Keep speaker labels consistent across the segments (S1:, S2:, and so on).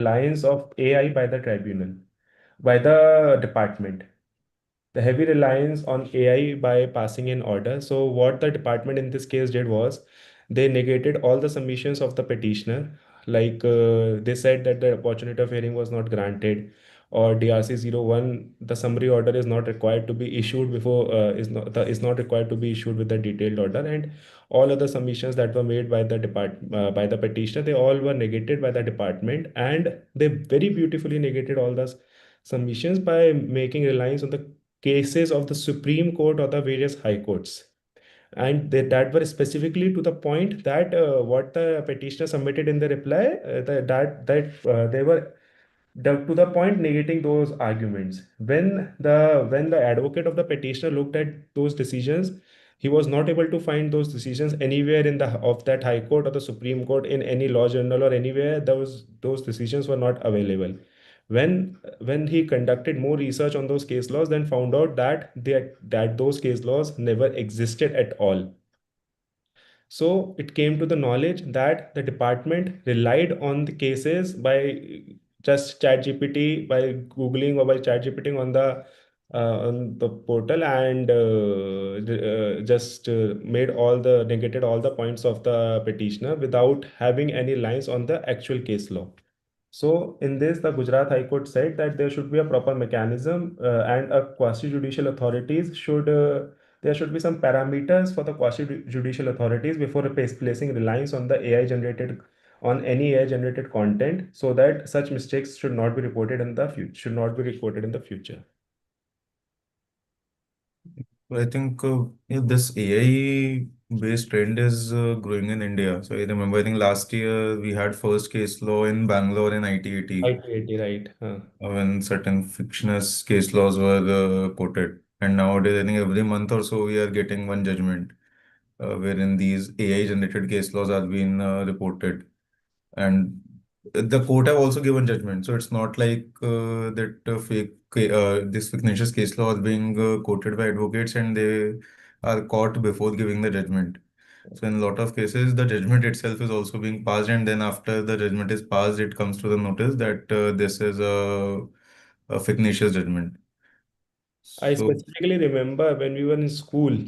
S1: reliance of AI by the tribunal, by the department. The heavy reliance on AI by passing in order. So, what the department in this case did was they negated all the submissions of the petitioner. Like they said that the opportunity of hearing was not granted, or DRC 01, the summary order is not required to be issued before is not required to be issued with the detailed order, and all other submissions that were made by the by the petitioner, they all were negated by the department, and they very beautifully negated all the submissions by making reliance on the cases of the Supreme Court or the various high courts. And that were specifically to the point that what the petitioner submitted in the reply, they were to the point negating those arguments. When the advocate of the petitioner looked at those decisions, he was not able to find those decisions anywhere in the of that high court or the Supreme Court in any law journal or anywhere. Those decisions were not available. When he conducted more research on those case laws, then found out that those case laws never existed at all. So it came to the knowledge that the department relied on the cases by just ChatGPT, by Googling or by ChatGPT on the portal, and just made all the negated all the points of the petitioner without having any lines on the actual case law. So in this, the Gujarat High Court said that there should be a proper mechanism, and a quasi-judicial authorities should there should be some parameters for the quasi-judicial authorities before placing reliance on the AI generated on any AI generated content, so that such mistakes should not be reported in the future. Should not be reported in the future.
S2: I think yeah, this AI based trend is growing in India. So I remember, I think last year we had first case law in Bangalore in IT80
S1: IT, right?
S2: when certain fictitious case laws were quoted. And nowadays, I think every month or so we are getting one judgment wherein these AI generated case laws are being reported. And the court have also given judgment. So it's not like that this fictitious case law is being quoted by advocates and they are caught before giving the judgment. So in a lot of cases, the judgment itself is also being passed, and then after the judgment is passed, it comes to the notice that this is a fictitious judgment.
S1: I
S2: So,
S1: specifically remember when we were in school,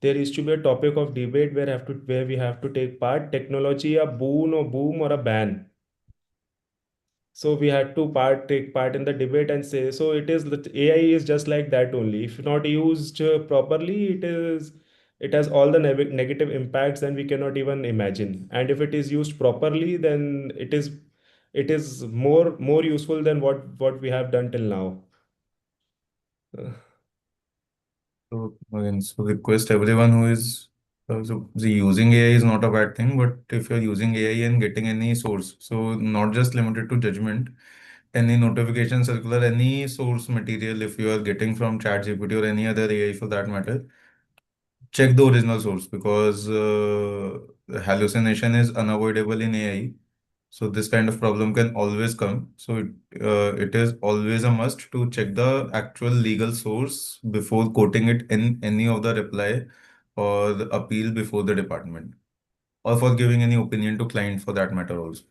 S1: there used to be a topic of debate where we have to take part. Technology, a boom or a ban. So we had to take part in the debate and say, so it is that AI is just like that only. If not used properly, it has all the negative impacts than we cannot even imagine. And if it is used properly, then it is more useful than what we have done till now.
S2: again, so request everyone who is using AI is not a bad thing, but if you're using AI and getting any source, so not just limited to judgment, any notification circular, any source material, if you are getting from ChatGPT or any other AI for that matter, check the original source because hallucination is unavoidable in AI. So this kind of problem can always come. So it is always a must to check the actual legal source before quoting it in any of the reply or the appeal before the department, or for giving any opinion to client for that matter also.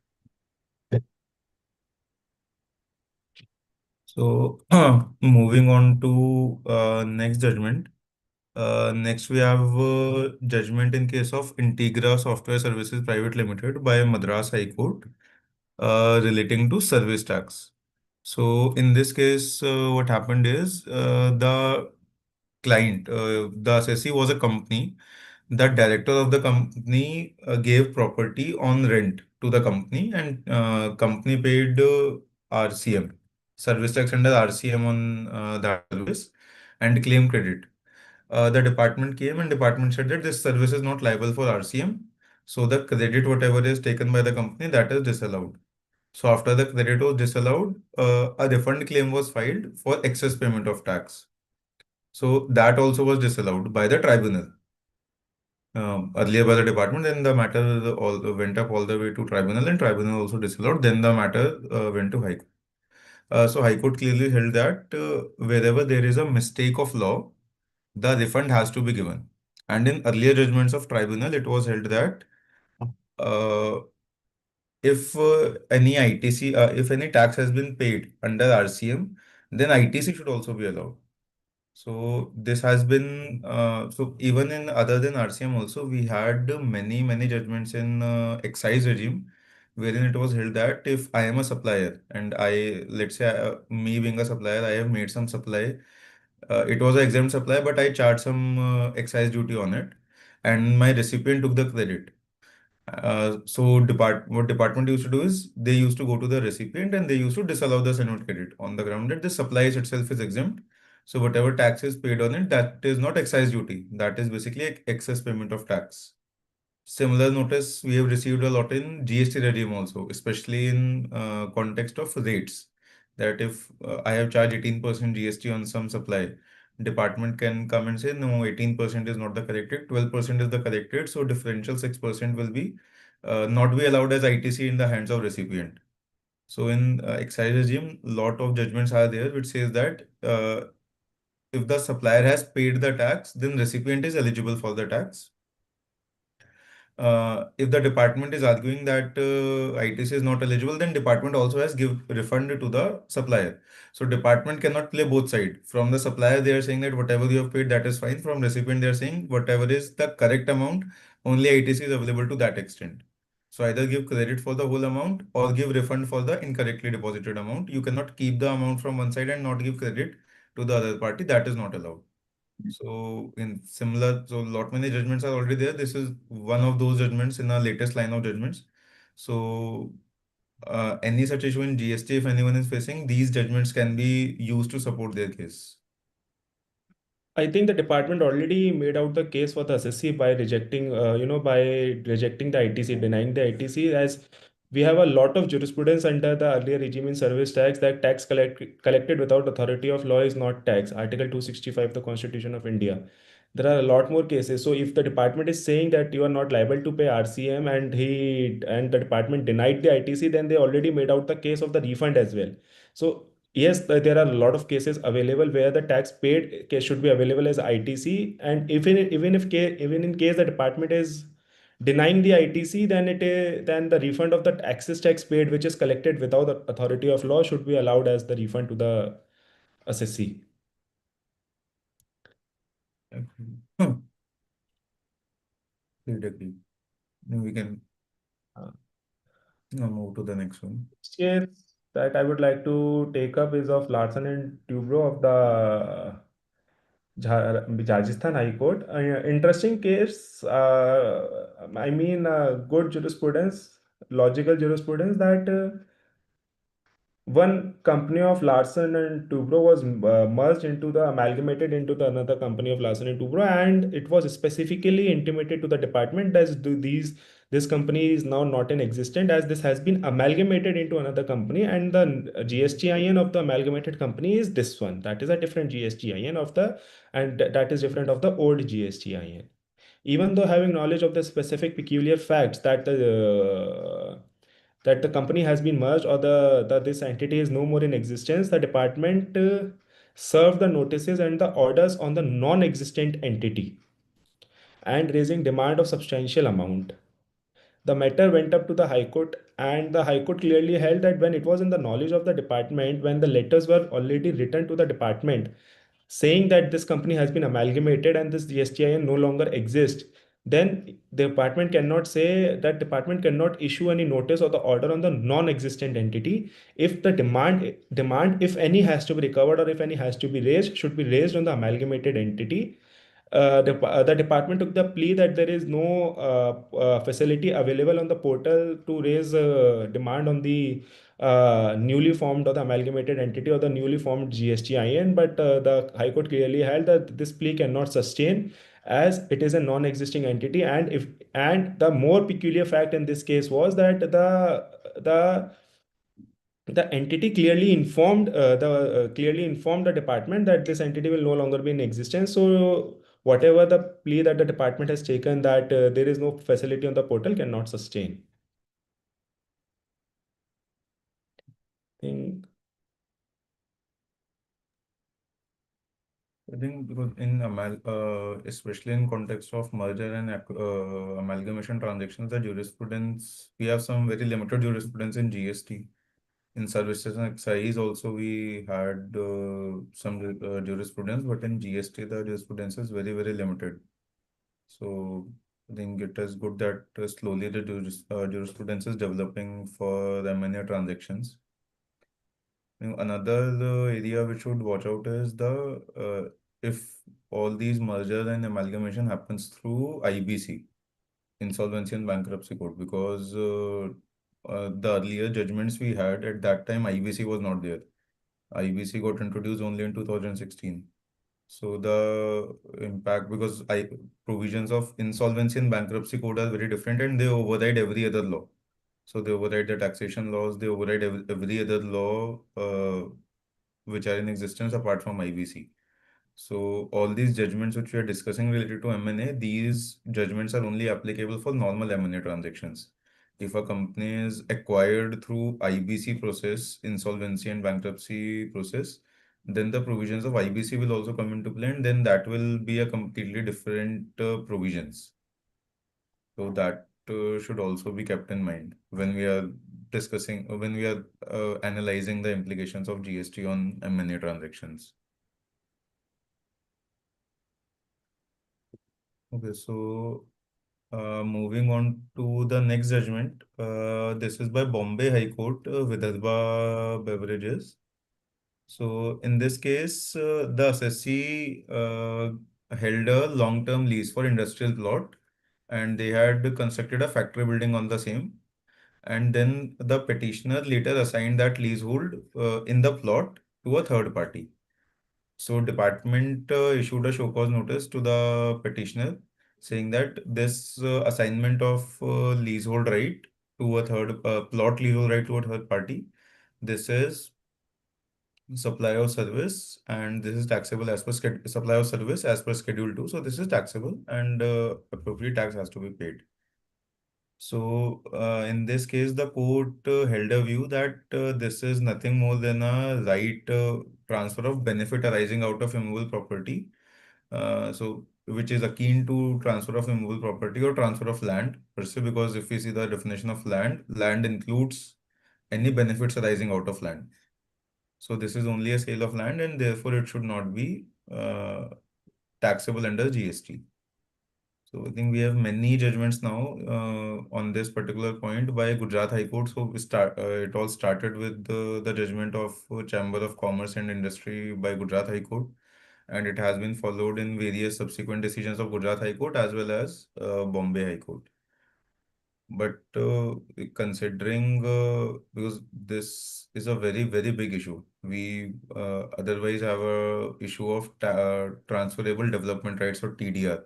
S2: So moving on to next judgment. Next, we have judgment in case of Integra Software Services Private Limited by Madras High Court relating to service tax. So, in this case, what happened is the client, the assessee was a company. The director of the company gave property on rent to the company, and company paid RCM, service tax under RCM on that service, and claim credit. The department came and department said that this service is not liable for RCM. So the credit, whatever is taken by the company, that is disallowed. So after the credit was disallowed, a refund claim was filed for excess payment of tax. So that also was disallowed by the tribunal. Earlier by the department, then the matter all went up all the way to tribunal, and tribunal also disallowed. Then the matter went to high court. So high court clearly held that wherever there is a mistake of law, the refund has to be given. And in earlier judgments of tribunal, it was held that uh, if any ITC, if any tax has been paid under RCM, then ITC should also be allowed. So this has been so even in other than RCM also we had many judgments in excise regime, wherein it was held that if I am a supplier and I, let's say me being a supplier, I have made some supply, it was an exempt supply, but I charged some excise duty on it, and my recipient took the credit. So what department used to do is they used to go to the recipient and they used to disallow the Senate credit on the ground that the supplies itself is exempt. So whatever tax is paid on it, that is not excise duty. That is basically excess payment of tax. Similar notice we have received a lot in GST regime also, especially in context of rates. That if I have charged 18% GST on some supply, department can come and say no, 18% is not the correct rate, 12% is the correct rate, so differential 6% will be not be allowed as ITC in the hands of recipient. So in excise regime, lot of judgments are there which says that if the supplier has paid the tax, then recipient is eligible for the tax. If the department is arguing that ITC is not eligible, then department also has give refund to the supplier. So department cannot play both sides. From the supplier, they are saying that whatever you have paid, that is fine. From recipient, they are saying whatever is the correct amount, only ITC is available to that extent. So either give credit for the whole amount or give refund for the incorrectly deposited amount. You cannot keep the amount from one side and not give credit to the other party. That is not allowed. So in similar, so lot many judgments are already there. This is one of those judgments in our latest line of judgments. So any such issue in GST, if anyone is facing, these judgments can be used to support their case.
S1: I think the department already made out the case for the assessee by rejecting, by rejecting the ITC, denying the ITC, as we have a lot of jurisprudence under the earlier regime in service tax that collected without authority of law is not tax. Article 265 the Constitution of India. There are a lot more cases. So if the department is saying that you are not liable to pay RCM and the department denied the ITC, then they already made out the case of the refund as well. So yes, there are a lot of cases available where the tax paid case should be available as ITC, and even in case the department is denying the ITC, then the refund of the excess tax paid, which is collected without the authority of law, should be allowed as the refund to the assessee.
S2: Agree. Hmm. Agreed, agreed. Then we can
S1: Uh,
S2: move to the next one.
S1: Case that I would like to take up is of Larsen and Tubro of the Rajasthan High Court. Interesting case. Good jurisprudence, logical jurisprudence that one company of Larsen and Tubro was merged into the amalgamated into the another company of Larsen and Tubro, and it was specifically intimated to the department that this company is now not in existence, as this has been amalgamated into another company, and the GSTIN of the amalgamated company is this one. That is a different GSTIN of the and that is different of the old GSTIN. Even though having knowledge of the specific peculiar facts that the company has been merged or this entity is no more in existence, the department served the notices and the orders on the non-existent entity and raising demand of substantial amount. The matter went up to the High Court, and the High Court clearly held that when it was in the knowledge of the department, when the letters were already written to the department saying that this company has been amalgamated and this GSTIN no longer exists, then the department cannot issue any notice or the order on the non-existent entity if the demand, if any, has to be recovered or if any has to be raised, should be raised on the amalgamated entity. The department took the plea that there is no facility available on the portal to raise demand on the newly formed or the amalgamated entity or the newly formed GSTIN, but the High Court clearly held that this plea cannot sustain as it is a non-existing entity, and the more peculiar fact in this case was that the entity clearly informed the department that this entity will no longer be in existence. So whatever the plea that the department has taken that there is no facility on the portal cannot sustain. I think
S2: think because especially in context of merger and amalgamation transactions, the jurisprudence, we have some very limited jurisprudence in GST. In services and excise also we had some jurisprudence, but in GST the jurisprudence is very, very limited. So I think it is good that slowly the jurisprudence is developing for the M&A transactions. Another area which should watch out is if all these mergers and amalgamation happens through IBC, Insolvency and Bankruptcy Court, because the earlier judgments we had at that time, IBC was not there. IBC got introduced only in 2016. So the impact, because provisions of Insolvency and Bankruptcy Code are very different and they override every other law. So they override the taxation laws, they override every other law which are in existence apart from IBC. So all these judgments which we are discussing related to M&A, these judgments are only applicable for normal M&A transactions. If a company is acquired through IBC process, insolvency and bankruptcy process, then the provisions of IBC will also come into play, and then that will be a completely different provisions. So that should also be kept in mind when we are when we are analyzing the implications of GST on M&A transactions. Okay, so moving on to the next judgment. This is by Bombay High Court, Vidarbha Beverages. So in this case, the assessee held a long-term lease for industrial plot, and they had constructed a factory building on the same. And then the petitioner later assigned that leasehold in the plot to a third party. So department issued a show cause notice to the petitioner saying that this assignment of leasehold right to a third plot leasehold right to a third party, this is supply of service and this is taxable as per supply of service as per schedule 2. So this is taxable and appropriate tax has to be paid. So, in this case, the court held a view that this is nothing more than a right transfer of benefit arising out of immovable property. Which is akin to transfer of immovable property or transfer of land, per se, because if we see the definition of land, land includes any benefits arising out of land. So, this is only a sale of land and therefore it should not be taxable under GST. So I think we have many judgments now on this particular point by Gujarat High Court. So it all started with the judgment of Chamber of Commerce and Industry by Gujarat High Court, and it has been followed in various subsequent decisions of Gujarat High Court as well as Bombay High Court. But considering because this is a very, very big issue, we otherwise have a issue of transferable development rights or TDR,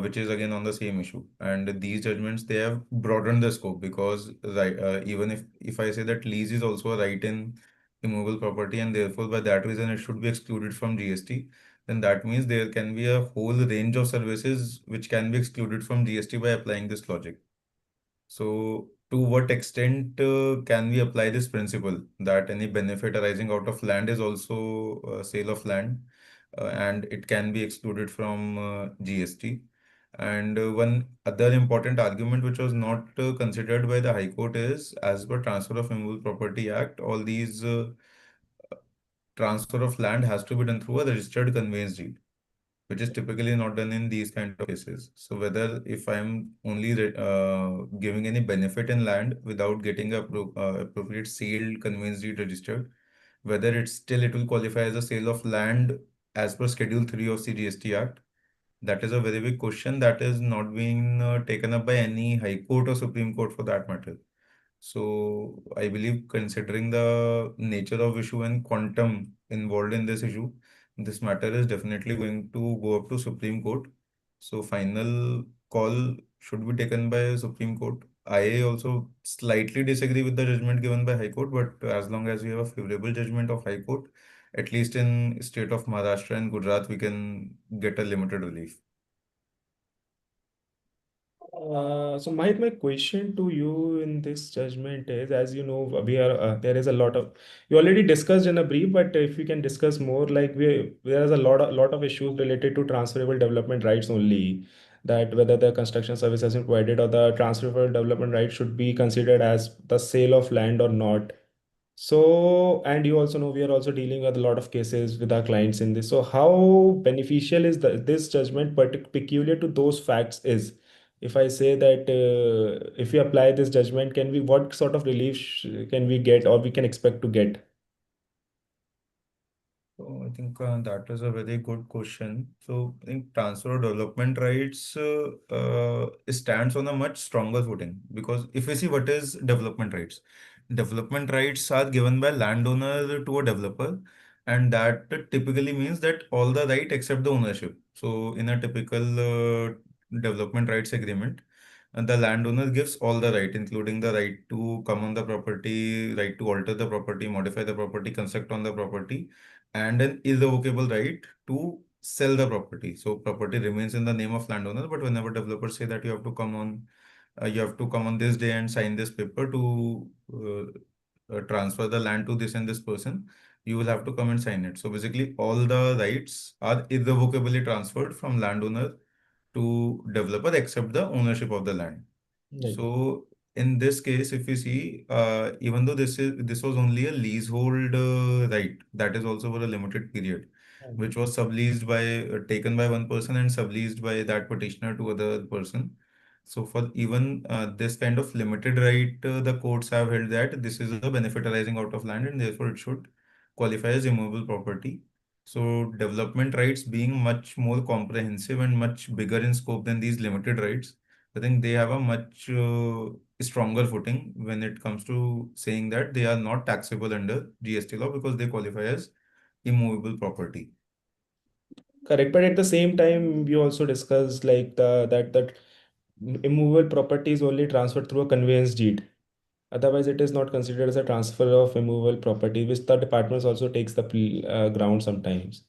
S2: which is again on the same issue. And these judgments, they have broadened the scope because right, even if I say that lease is also a right in immovable property and therefore by that reason it should be excluded from GST, then that means there can be a whole range of services which can be excluded from GST by applying this logic. So, to what extent can we apply this principle that any benefit arising out of land is also sale of land and it can be excluded from GST? And one other important argument which was not considered by the High Court is as per Transfer of Immovable Property Act, all these transfer of land has to be done through a registered conveyance deed, which is typically not done in these kind of cases. So whether if I'm only giving any benefit in land without getting a appropriate sale conveyance deed registered, whether it will qualify as a sale of land as per Schedule 3 of CGST Act. That is a very big question that is not being taken up by any High Court or Supreme Court for that matter. So I believe considering the nature of issue and quantum involved in this issue, this matter is definitely going to go up to Supreme Court. So final call should be taken by Supreme Court. I also slightly disagree with the judgment given by High Court, but as long as we have a favorable judgment of High Court, at least in state of Maharashtra and Gujarat, we can get a limited relief.
S1: So Mahit, my question to you in this judgment is, as you know, we are there is a lot of, you already discussed in a brief, but if we can discuss more, like there is a lot of issues related to transferable development rights only, that whether the construction service has been provided or the transferable development right should be considered as the sale of land or not. So, and you also know we are also dealing with a lot of cases with our clients in this. So, how beneficial is this judgment peculiar to those facts is? If I say that if we apply this judgment, can we, what sort of relief can we get or we can expect to get?
S2: So I think that is a very good question. So I think transfer of development rights stands on a much stronger footing, because if we see what is development rights are given by landowner to a developer, and that typically means that all the right except the ownership. So in a typical development rights agreement, the landowner gives all the right, including the right to come on the property, right to alter the property, modify the property, construct on the property, and an irrevocable right to sell the property. So property remains in the name of landowner, but whenever developers say that you have to come on this day and sign this paper to transfer the land to this and this person, you will have to come and sign it. So basically, all the rights are irrevocably transferred from landowner to developer except the ownership of the land.
S1: Right.
S2: So in this case, if we see, even though this was only a leasehold right, that is also for a limited period, which was subleased by taken by one person and subleased by that petitioner to other person. So for even this kind of limited right, the courts have held that this is a benefit arising out of land and therefore it should qualify as immovable property. So development rights being much more comprehensive and much bigger in scope than these limited rights, I think they have a much stronger footing when it comes to saying that they are not taxable under GST law because they qualify as immovable property.
S1: Correct. But at the same time, we also discussed like that immovable property is only transferred through a conveyance deed. Otherwise, it is not considered as a transfer of immovable property, which the departments also takes the ground sometimes.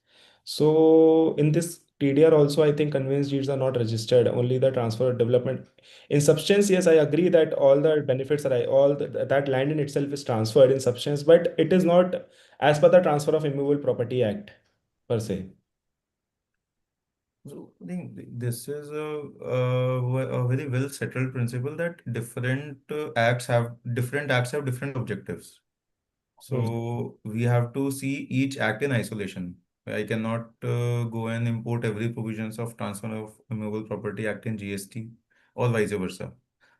S1: So in this TDR also, I think conveyance deeds are not registered, only the transfer of development. In substance, yes, I agree that all the benefits are, that land in itself is transferred in substance, but it is not as per the Transfer of Immovable Property Act per se.
S2: So I think a very well settled principle that different acts have different objectives.
S1: Hmm.
S2: So we have to see each act in isolation. I cannot go and import every provisions of Transfer of Immovable Property Act in GST or vice versa.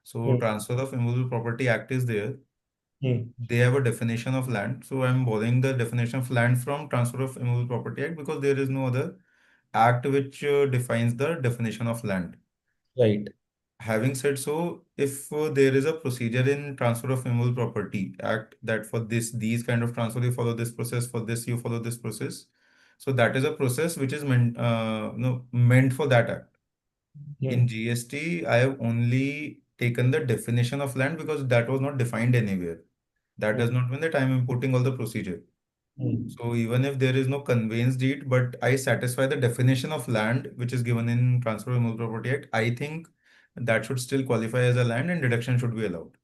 S2: So
S1: Hmm.
S2: Transfer of Immovable Property Act is there.
S1: Hmm.
S2: They have a definition of land. So I'm borrowing the definition of land from Transfer of Immovable Property Act because there is no other act which defines the definition of land.
S1: Right.
S2: Having said so, if there is a procedure in Transfer of Immovable Property Act that for these kind of transfer you follow this process, for this you follow this process. So that is a process which is meant for that act. In
S1: Hmm.
S2: GST, I have only taken the definition of land because that was not defined anywhere. That
S1: Hmm.
S2: does not mean that I am importing all the procedure.
S1: Hmm.
S2: So even if there is no conveyance deed, but I satisfy the definition of land which is given in Transfer of Real Property Act, I think that should still qualify as a land and deduction should be allowed.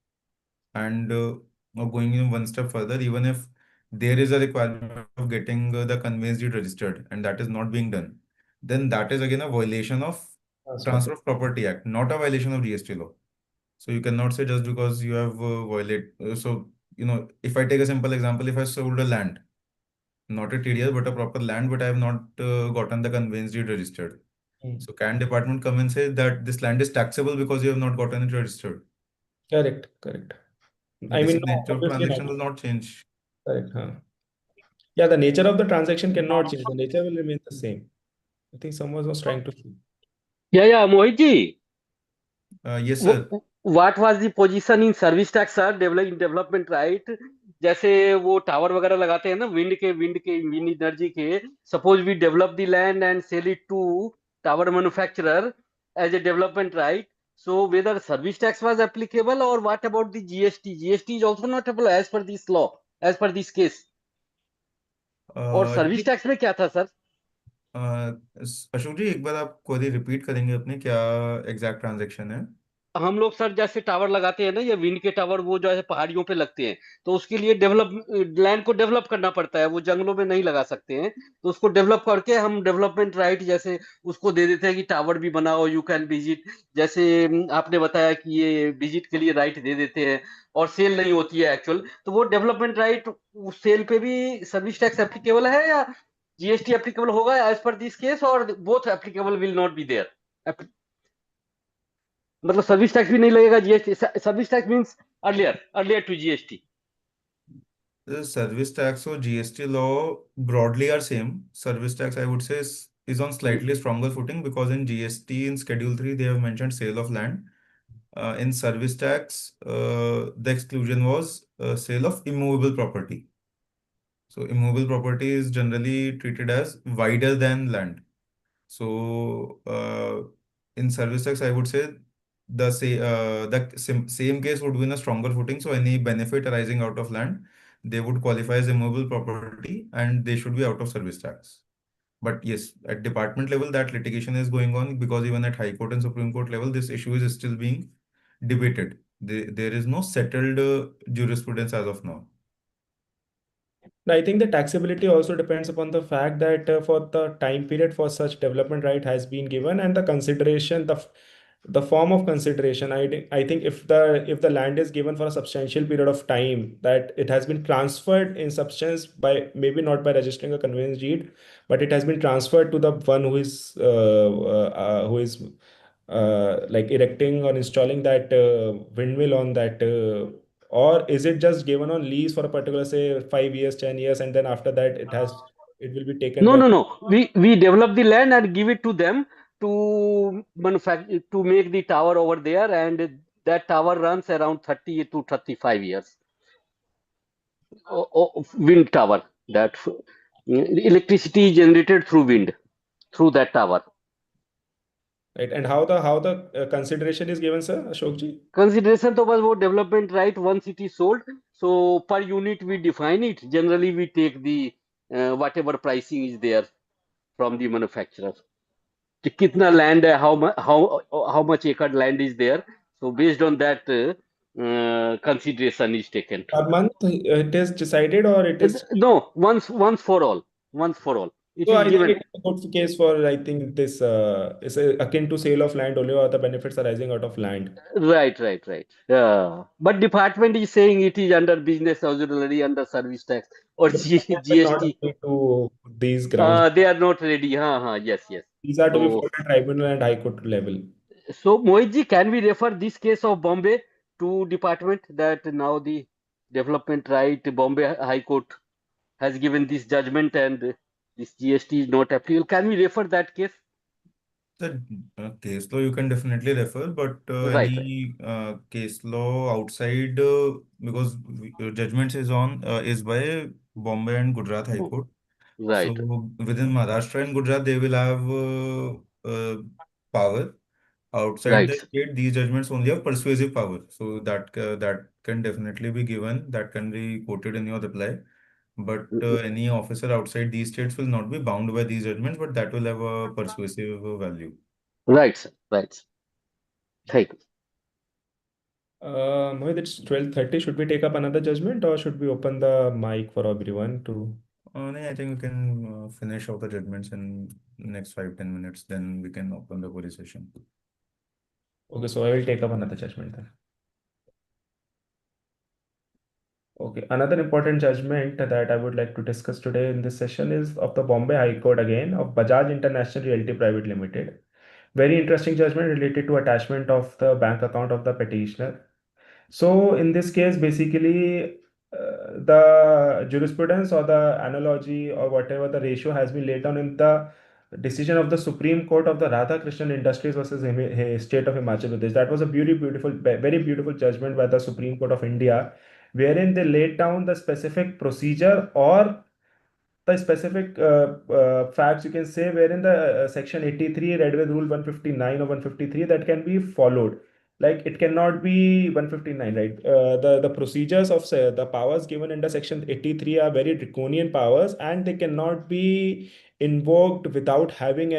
S2: And now going in one step further, even if there is a requirement of getting the conveyance deed registered and that is not being done, then that is again a violation of
S1: Transfer.
S2: Transfer of Property Act, not a violation of GST law. So you cannot say just because you have if I take a simple example, if I sold a land, not a TDS, but a proper land, but I have not gotten the conveyance deed registered.
S1: Hmm.
S2: So can department come and say that this land is taxable because you have not gotten it registered?
S1: Correct. Correct.
S2: The
S1: I mean,
S2: basic
S1: no,
S2: nature of
S1: obviously not.
S2: transaction will not change.
S1: Correct. Huh? Yeah, the nature of the transaction cannot change. The nature will remain the same. I think someone was trying to.
S3: Yeah, Mohit ji.
S2: Yes, sir.
S3: What was the position in service tax sir development right जैसे वो tower वगैरह लगाते हैं ना wind energy के suppose we develop the land and sell it to tower manufacturer as a development right so whether service tax was applicable और what about the GST is also not applicable as per this law as per this case और service
S2: जी,
S3: tax में क्या था sir
S2: Ashok जी, एक बार आप query repeat करेंगे अपने क्या एग्जैक्ट ट्रांजैक्शन है?
S3: हम लोग सर जैसे टावर लगाते हैं ना, या विंड के टावर, वो जो है पहाड़ियों पे लगते हैं, तो उसके लिए डेवलप लैंड को डेवलप करना पड़ता है, वो जंगलों में नहीं लगा सकते हैं। तो उसको डेवलप करके हम डेवलपमेंट राइट जैसे उसको दे देते हैं कि टावर भी बनाओ, यू कैन विजिट। जैसे आपने बताया कि ये विजिट के लिए राइट दे देते हैं, और सेल नहीं होती है एक्चुअल, तो वो डेवलपमेंट राइट उस सेल पे भी सर्विस टैक्स एप्लीकेबल है, या जीएसटी एप्लीकेबल होगा एज पर दिस केस, और both applicable will not be there? मतलब सर्विस टैक्स भी नहीं लगेगा, GST service tax means earlier earlier to GST.
S2: The service tax or GST law broadly are same. Service tax, I would say, is on slightly stronger footing because in GST in Schedule 3 they have mentioned sale of land. In service tax, the exclusion was sale of immovable property. So immovable property is generally treated as wider than land. So in service tax, I would say the same case would be in a stronger footing. So any benefit arising out of land, they would qualify as immovable property and they should be out of service tax. But yes, at department level, that litigation is going on because even at High Court and Supreme Court level, this issue is still being debated. There is no settled jurisprudence as of now.
S1: I think the taxability also depends upon the fact that for the time period for such development right has been given and the consideration, the form of consideration. I think if the land is given for a substantial period of time, that it has been transferred in substance by maybe not by registering a conveyance deed, but it has been transferred to the one who is like erecting or installing that windmill on that or is it just given on lease for a particular, say, 5 years, 10 years, and then after that it will be taken
S3: No,
S1: by.
S3: no, no. We develop the land and give it to them to manufacture, to make the tower over there, and that tower runs around 30 to 35 years. Wind tower, that electricity is generated through wind through that tower.
S1: Right? And how the consideration is given, sir, Ashok ji?
S3: Consideration तो बस वो development right once it is sold, so per unit we define it. Generally we take the whatever pricing is there from the manufacturer. कि कितना land है, how much acre land is there. So based on that consideration is taken.
S1: Per month it is decided or it is.
S3: No, once for all, once for all. It
S1: So
S3: is
S1: I think
S3: given.
S1: it is a good case for, I think this is akin to sale of land only or the benefits arising out of land.
S3: Right, right, right. But department is saying it is under business auxiliary, under service tax or
S1: The department will not
S3: GST.
S1: agree to these grounds.
S3: They are not ready. Yes, yes.
S1: These are to be
S3: So,
S1: fought at tribunal and high court level.
S3: so Mohit ji, can we refer this case of Bombay to department, that now the development right, Bombay High Court has given this judgment and this GST is not applicable? Can we refer that case?
S2: The case law you can definitely refer, but
S3: Right, right.
S2: any case law outside because judgments is by Bombay and Gujarat High
S3: Oh,
S2: Court. So
S3: right,
S2: within Maharashtra and Gujarat, they will have power. Outside
S3: right,
S2: the state, these judgments only have persuasive power. So that can definitely be given. That can be quoted in your reply. But any officer outside these states will not be bound by these judgments, but that will have a persuasive value.
S3: right, sir. Right, sir. Thank you.
S1: Mohit, it's 12:30. Should we take up another judgment or should we open the mic for everyone to?
S2: No, I think we can finish off the judgments in next 5-10 minutes. Then we can open the police session.
S1: Okay, so I will take up another judgment then. Okay, another important judgment that I would like to discuss today in this session is of the Bombay High Court again of Bajaj International Realty Private Limited. Very interesting judgment related to attachment of the bank account of the petitioner. So in this case, basically, the jurisprudence or the analogy or whatever the ratio has been laid down in the decision of the Supreme Court of the Radhakrishnan Industries versus State of Himachal Pradesh. That was a beautiful, very beautiful judgment by the Supreme Court of India, wherein they laid down the specific procedure or the specific facts you can say wherein the section 83 read with rule 159 or 153 that can be followed, like it cannot be 159, right? The procedures of say, the powers given under section 83 are very draconian powers and they cannot be invoked without having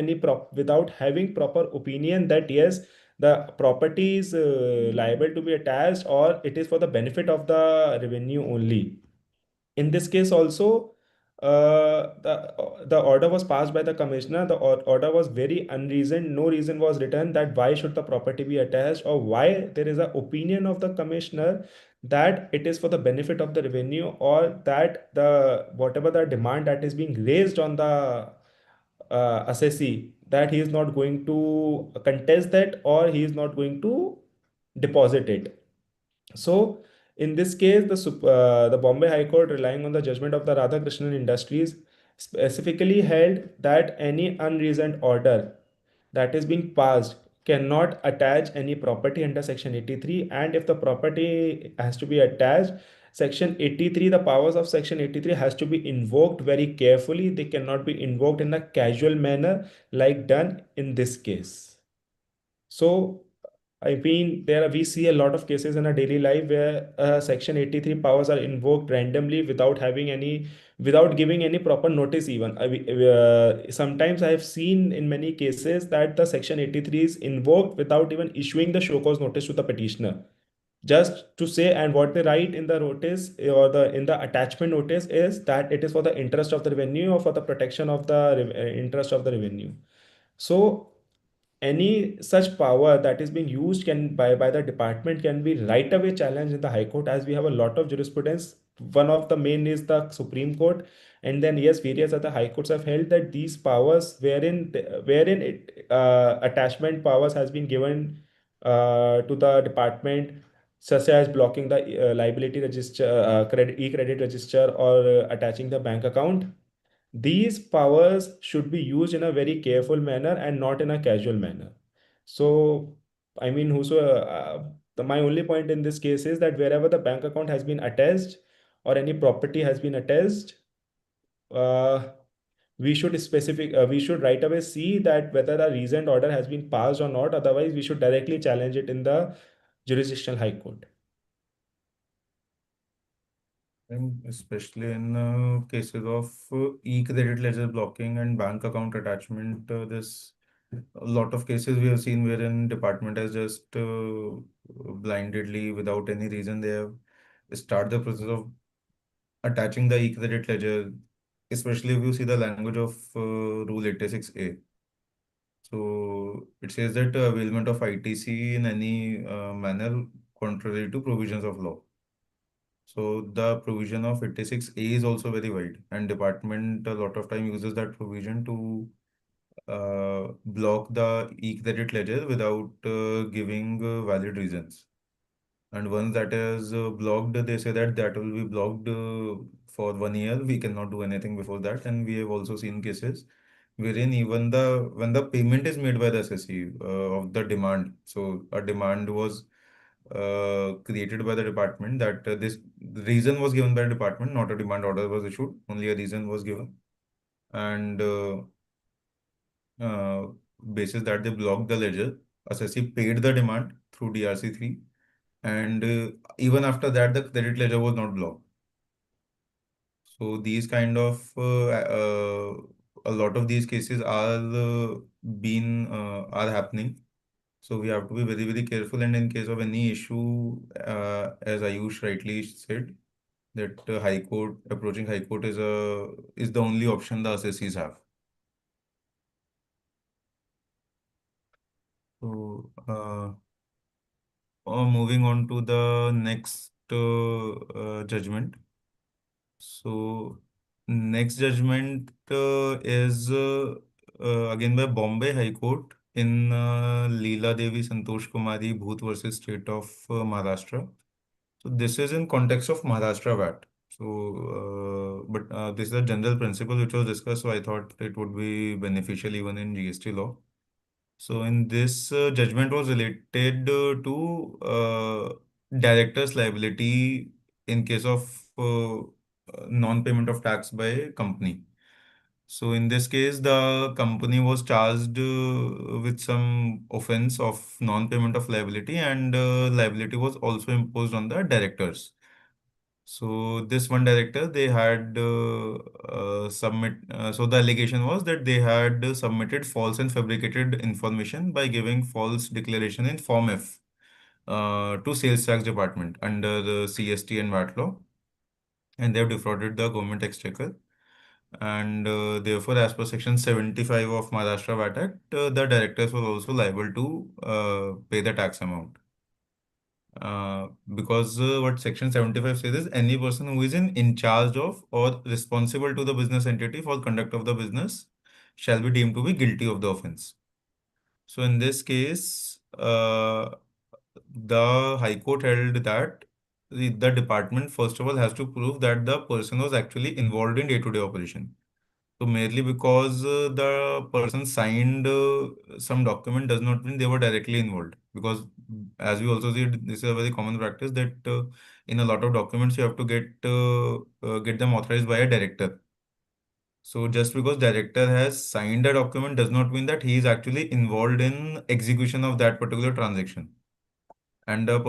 S1: without having proper opinion that yes, the property is liable to be attached or it is for the benefit of the revenue only. In this case also, the order was passed by the commissioner. The order was very unreasoned. No reason was written that why should the property be attached, or why there is an opinion of the commissioner that it is for the benefit of the revenue, or that the whatever the demand that is being raised on the assessee, that he is not going to contest that, or he is not going to deposit it. So, in this case, the Bombay High Court, relying on the judgment of the Radhakrishnan Industries, specifically held that any unreasoned order that is being passed cannot attach any property under Section 83. And if the property has to be attached, Section 83, the powers of Section 83 has to be invoked very carefully. They cannot be invoked in a casual manner like done in this case. So, I mean, we see a lot of cases in our daily life where Section 83 powers are invoked randomly without giving any proper notice even. Sometimes I have seen in many cases that the Section 83 is invoked without even issuing the show cause notice to the petitioner. Just to say, and what they write in the notice or in the attachment notice is that it is for the interest of the revenue or for the protection of the interest of the revenue. So any such power that is being used by the department can be right away challenged in the high court, as we have a lot of jurisprudence. One of the main is the Supreme Court, and then yes, various other high courts have held that these powers wherein attachment powers has been given to the department, such as blocking the liability register, e-credit register, or attaching the bank account. These powers should be used in a very careful manner and not in a casual manner. So, I mean, my only point in this case is that wherever the bank account has been attached or any property has been attached, uh, we should right away see that whether a reasoned order has been passed or not. Otherwise, we should directly challenge it in the jurisdictional high court.
S2: And especially in cases of e-credit ledger blocking and bank account attachment, there's a lot of cases we have seen wherein department has just blindedly, without any reason, they have start the process of attaching the e-credit ledger, especially if you see the language of Rule 86A. So it says that availment of ITC in any manner contrary to provisions of law. So the provision of 86A is also very wide, and department a lot of time uses that provision to block the e-credit ledger without giving valid reasons. And once that is blocked, they say that that will be blocked for 1 year. We cannot do anything before that. And we have also seen cases wherein even when the payment is made by the assessee of the demand, so a demand was created by the department, that this reason was given by the department, not a demand order was issued, only a reason was given. And uh, basis that they blocked the ledger, assessee paid the demand through DRC 3, and even after that the credit ledger was not blocked. So these kind of a lot of these cases are happening. So we have to be very, very careful, and in case of any issue, as Ayush rightly said, that approaching high court is the only option the assessees have. So moving on to the next judgment. So next judgment is again by Bombay High Court in Leela Devi Santosh Kumari Bhoot versus State of Maharashtra. So this is in context of Maharashtra VAT. So, but this is a general principle which was discussed, so I thought it would be beneficial even in GST law. So in this judgment was related to director's liability in case of non-payment of tax by company. So in this case, the company was charged with some offense of non-payment of liability, and liability was also imposed on the directors. So this one director, they had so the allegation was that they had submitted false and fabricated information by giving false declaration in Form F to Sales Tax Department under the CST and VAT law, and they have defrauded the government exchequer. And therefore, as per Section 75 of Maharashtra VAT Act, the directors were also liable to pay the tax amount. Because what Section 75 says is any person who is in charge of or responsible to the business entity for conduct of the business shall be deemed to be guilty of the offense. So in this case, the High Court held that the department first of all has to prove that the person was actually involved in day-to-day operation. So merely because the person signed some document does not mean they were directly involved. Because as we also see, this is a very common practice that in a lot of documents you have to get them authorized by a director. So just because director has signed a document does not mean that he is actually involved in execution of that particular transaction. And the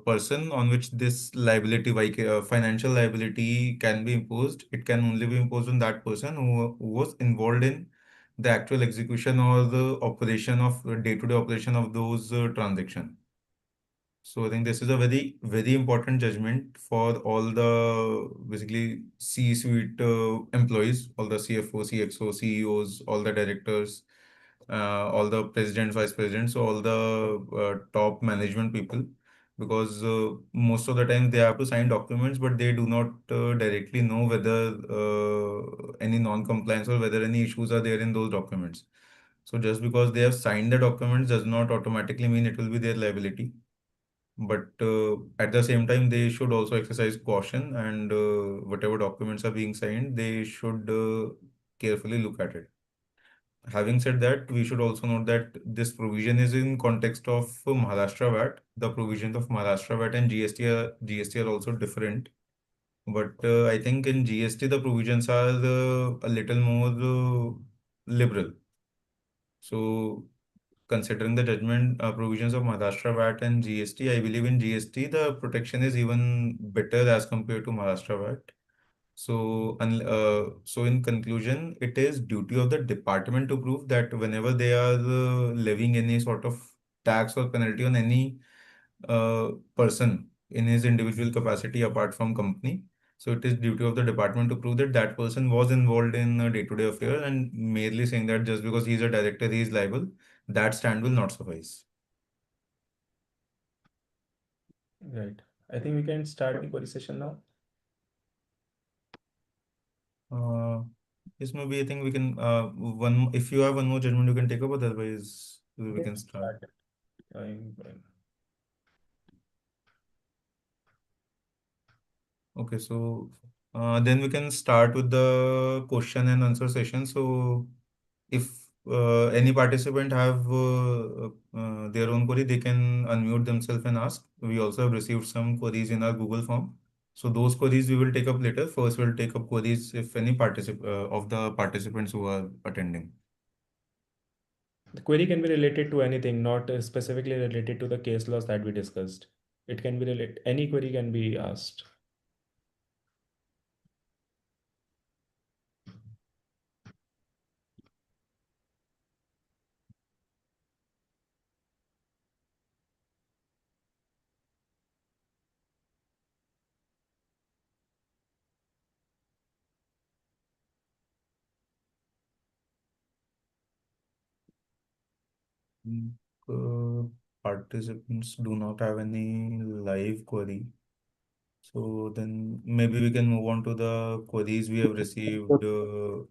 S2: person on which this financial liability can be imposed, it can only be imposed on that person who was involved in the actual execution or the operation of day-to-day operation of those transactions. So I think this is a very, very important judgment for all the basically C-suite employees, all the CFO, CXO, CEOs, all the directors, all the presidents, vice presidents, so all the top management people, because most of the time they have to sign documents, but they do not directly know whether any non-compliance or whether any issues are there in those documents. So just because they have signed the documents does not automatically mean it will be their liability. But at the same time, they should also exercise caution, and whatever documents are being signed, they should carefully look at it. Having said that, we should also note that this provision is in context of Maharashtra VAT. The provisions of Maharashtra VAT and GST are also different. But I think in GST, the provisions are a little more liberal. So considering the judgment provisions of Maharashtra VAT and GST, I believe in GST the protection is even better as compared to Maharashtra VAT. So in conclusion, it is duty of the department to prove that whenever they are levying any sort of tax or penalty on any person in his individual capacity apart from company. So it is duty of the department to prove that that person was involved in a day-to-day affair, and merely saying that just because he is a director, he is liable, that stand will not suffice.
S1: Right. I think we can start the query session now.
S2: Uh, yes, maybe I think we can one if you have one more judgment you can take up, otherwise we
S1: Okay.
S2: can start.
S1: Start it. Going.
S2: Okay, so then we can start with the question and answer session. So if any participant have their own query, they can unmute themselves and ask. We also have received some queries in our Google form. So those queries we will take up later. First, we'll take up queries if any of the participants who are attending.
S1: The query can be related to anything, not specifically related to the case laws that we discussed. It can be related, any query can be asked.
S2: Mm, Uh, Participants do not have any live query. So then maybe we can move on to the queries we have received. Uh,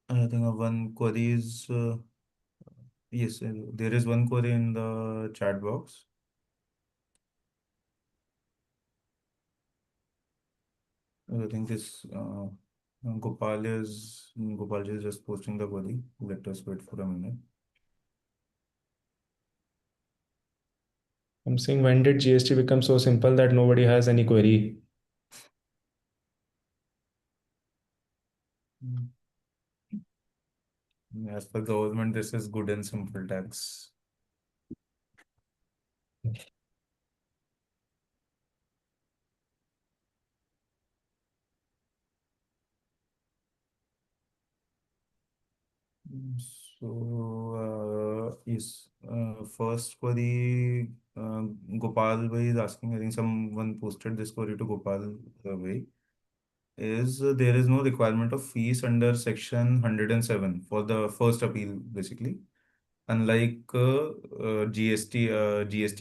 S2: I think one query is yes, there is one query in the chat box. I think this Gopal is just posting the query. Let us wait for a minute.
S1: I'm saying, when did GST become so simple that nobody has any query?
S2: Mm. As per government, this is good and simple tax. Yes, first query, Gopal Bhai is asking, I think someone posted this query to Gopal Bhai, is there is no requirement of fees under section 107 for the first appeal, basically, unlike GST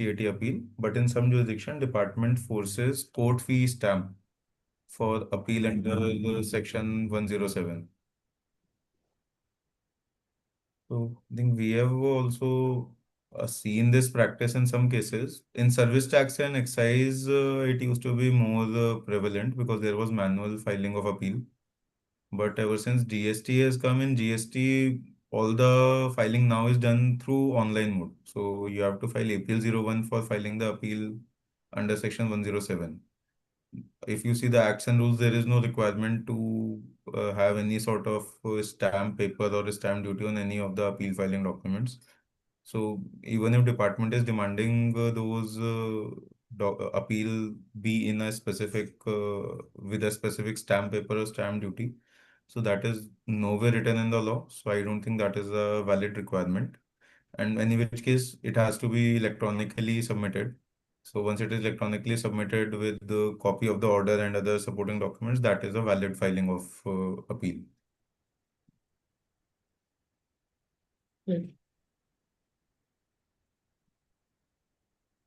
S2: 80 appeal, but in some jurisdiction, department forces court fee stamp for appeal under the section 107. So I think we have also seen this practice in some cases. In service tax and excise, it used to be more prevalent because there was manual filing of appeal. But ever since GST has come in, GST, all the filing now is done through online mode. So you have to file APL 01 for filing the appeal under section 107. If you see the acts and rules, there is no requirement to have any sort of stamp paper or a stamp duty on any of the appeal filing documents. So even if department is demanding those appeal be in a specific with a specific stamp paper or stamp duty, so that is nowhere written in the law. So I don't think that is a valid requirement. And in which case it has to be electronically submitted. So once it is electronically submitted with the copy of the order and other supporting documents, that is a valid filing of appeal.
S1: Right.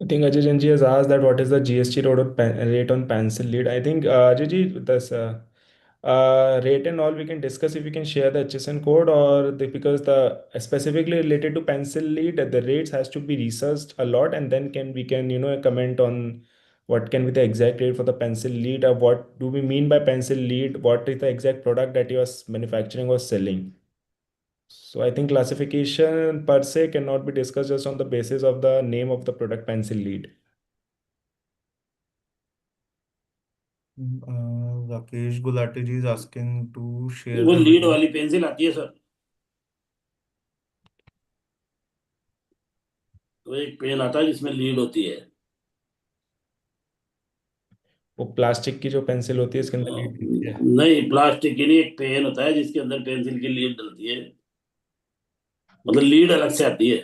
S1: I think Ajay Janji has asked that what is the GST rate on pencil lead. I think Ajay ji, this rate and all we can discuss if we can share the HSN code or because the specifically related to pencil lead, the rates has to be researched a lot and then can we can comment on what can be the exact rate for the pencil lead or what do we mean by pencil lead, what is the exact product that you are manufacturing or selling. So I think classification per se cannot be discussed just on the basis of the name of the product pencil lead.
S2: Rakesh Gulati ji is asking to share
S4: वो
S2: the
S4: lead
S2: video.
S4: वाली pencil आती है sir. तो एक pen आता है जिसमें lead होती है।
S1: वो प्लास्टिक की जो पेंसिल होती है इसके अंदर लीड दिखती है।
S4: नहीं, प्लास्टिक की नहीं, एक पेन होता है जिसके अंदर पेंसिल की लीड डलती है, मतलब लीड अलग से आती है।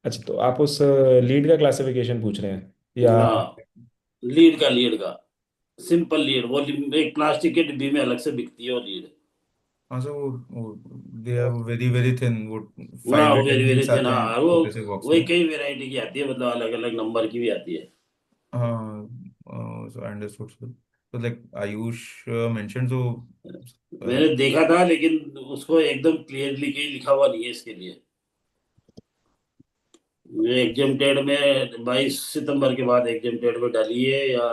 S1: अच्छा तो आप उस लीड का क्लासिफिकेशन पूछ रहे हैं या?
S4: हाँ, लीड का सिंपल लीड, वो एक प्लास्टिक के डिब्बी में अलग से बिकती है वो लीड।
S2: हाँ sir, they are very very thin, वो
S4: हाँ,
S2: फाइव या
S4: वो
S2: ten
S4: very very
S2: leads
S4: thin.
S2: आते हैं
S4: हाँ,
S2: छोटे से बॉक्स
S4: वो
S2: में।
S4: कई वेराइटी की आती है, मतलब अलग अलग नंबर की भी आती है।
S2: हाँ, so I understood, sir. So like Ayush mentioned, so uh,
S4: मैंने देखा था, लेकिन उसको एकदम क्लियरली कहीं लिखा हुआ नहीं है इसके लिए। एग्जेम्प्टेड में 22 सितंबर के बाद एग्जेम्प्टेड में डाली है या?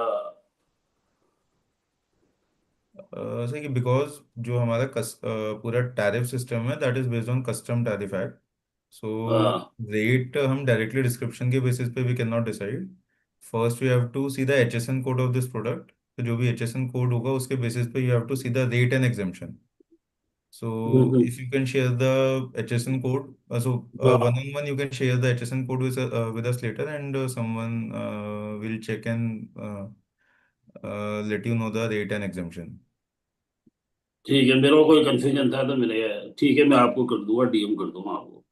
S2: सही कि बिकॉज जो हमारा पूरा टैरिफ सिस्टम है that is based on custom tariff act. So
S4: हाँ।
S2: रेट हम डायरेक्टली डिस्क्रिप्शन के बेसिस पे we can not decide. First we have to see the HSN code of this product. तो जो भी HSN कोड होगा उसके बेसिस पे you have to see the rate and exemption. So
S4: hmm.
S2: if you can share the HSN code,
S4: हाँ,
S2: one on one you can share the HSN code with us later, and someone will check and let you know the rate and exemption.
S4: ठीक है, मेरे को कोई confusion था तो मैंने, ठीक है, मैं आपको कर दूंगा, डीएम कर दूंगा आपको।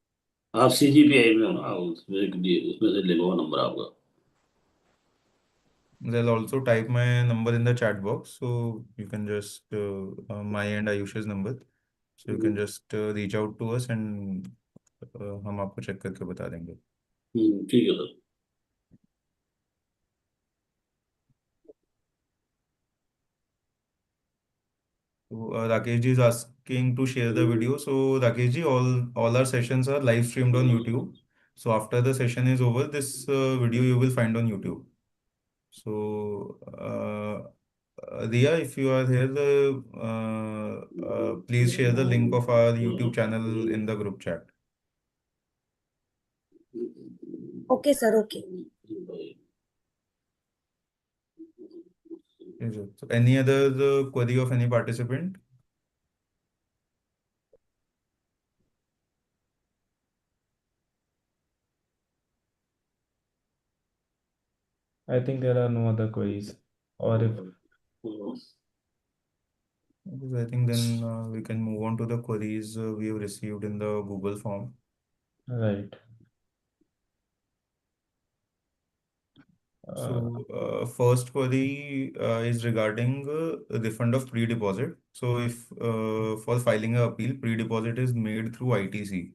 S4: आप CGPI में हो ना, उसमें से ले लूंगा नंबर आपका।
S2: They'll also type my number in the chat box, so you can just my and Ayush's number, so you can just reach out to us and हम आपको चेक करके बता देंगे।
S4: ठीक है sir.
S2: So Rakesh ji is asking to share the video. So Rakesh ji, all our sessions are live streamed on YouTube. So after the session is over, this video you will find on YouTube. So Ria, if you are here, please share the link of our YouTube channel in the group chat.
S5: Okay, sir. Okay.
S2: Yes, sir. So any other query of any participant?
S1: I think there are no other queries. Or if
S2: I think then we can move on to the queries we have received in the Google form.
S1: Right.
S2: So, first query is regarding refund of pre-deposit. So, if for filing a appeal, pre-deposit is made through ITC,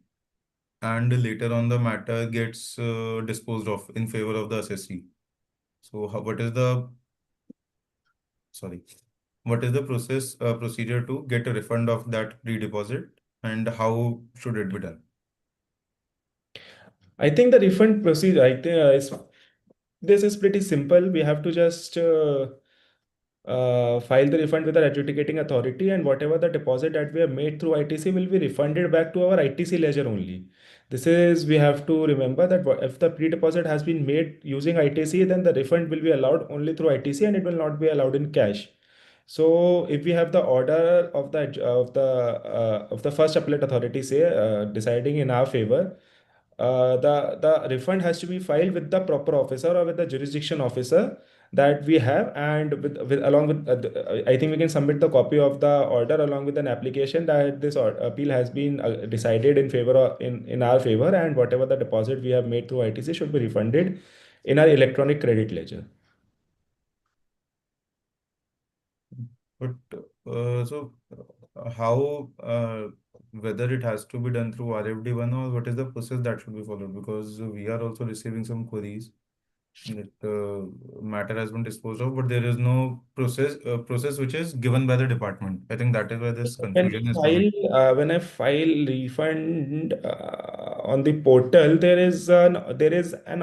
S2: and later on the matter gets disposed of in favor of the assessee. So, what is the sorry, what is the procedure to get a refund of that pre-deposit, and how should it be done?
S1: I think the refund procedure, I think, is this is pretty simple. We have to just file the refund with our adjudicating authority, and whatever the deposit that we have made through ITC will be refunded back to our ITC ledger only. This is, we have to remember that if the pre-deposit has been made using ITC, then the refund will be allowed only through ITC and it will not be allowed in cash. So if we have the order of the first appellate authority, say, deciding in our favor, the refund has to be filed with the proper officer or with the jurisdiction officer that we have, and with along with I think we can submit the copy of the order along with an application that this appeal has been decided in favor of, in our favor, and whatever the deposit we have made through ITC should be refunded in our electronic credit ledger.
S2: But how whether it has to be done through RFD1, or what is the process that should be followed? Because we are also receiving some queries that matter has been disposed of, but there is no process which is given by the department. I think that is where this confusion is coming.
S1: When I file refund on the portal, there is an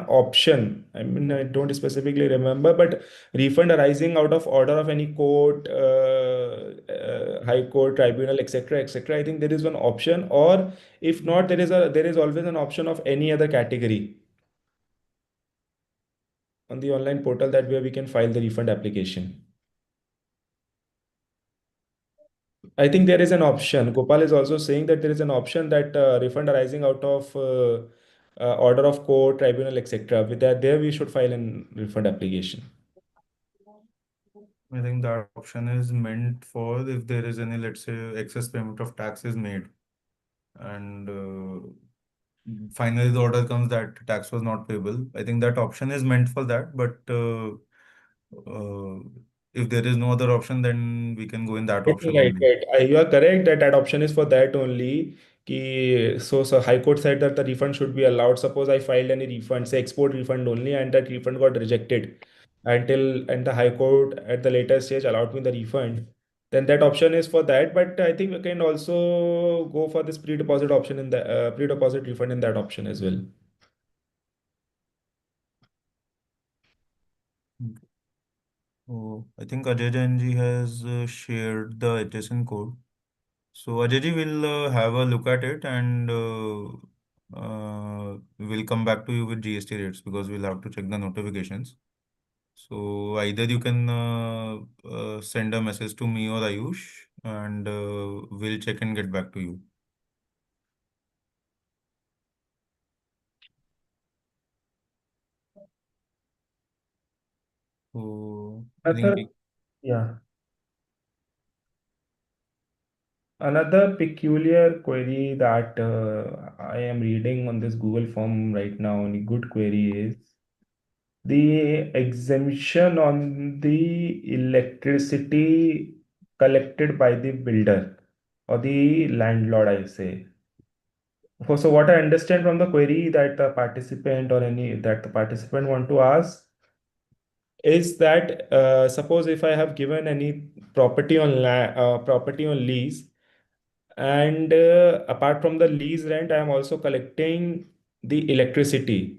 S1: option. I mean, I don't specifically remember, but refund arising out of order of any court, high court, tribunal, etc., etc. I think there is one option, or if not, there is always an option of any other category on the online portal that where we can file the refund application. I think there is an option. Gopal is also saying that there is an option that refund arising out of order of court, tribunal, etc. With that, there we should file an refund application.
S2: I think that option is meant for if there is any, let's say, excess payment of tax is made, and finally the order comes that tax was not payable. I think that option is meant for that, but uh, if there is no other option, then we can go in that option
S1: Right,
S2: only.
S1: right. You are correct that that option is for that only. So High Court said that the refund should be allowed. Suppose I filed any refund, say export refund only, and that refund got rejected and the High Court at the later stage allowed me the refund. Then that option is for that. But I think we can also go for this pre-deposit option in the pre-deposit refund in that option as well.
S2: So I think Ajay Jain ji has shared the HSN code. So Ajay ji will have a look at it, and we'll come back to you with GST rates because we'll have to check the notifications. So either you can send a message to me or Ayush, and we'll check and get back to you. So I think
S1: Another, yeah. Another peculiar query that I am reading on this Google form right now, any good query is the exemption on the electricity collected by the builder or the landlord, I say. So what I understand from the query that the participant or any that the participant want to ask is that suppose if I have given any property on lease, and apart from the lease rent, I am also collecting the electricity.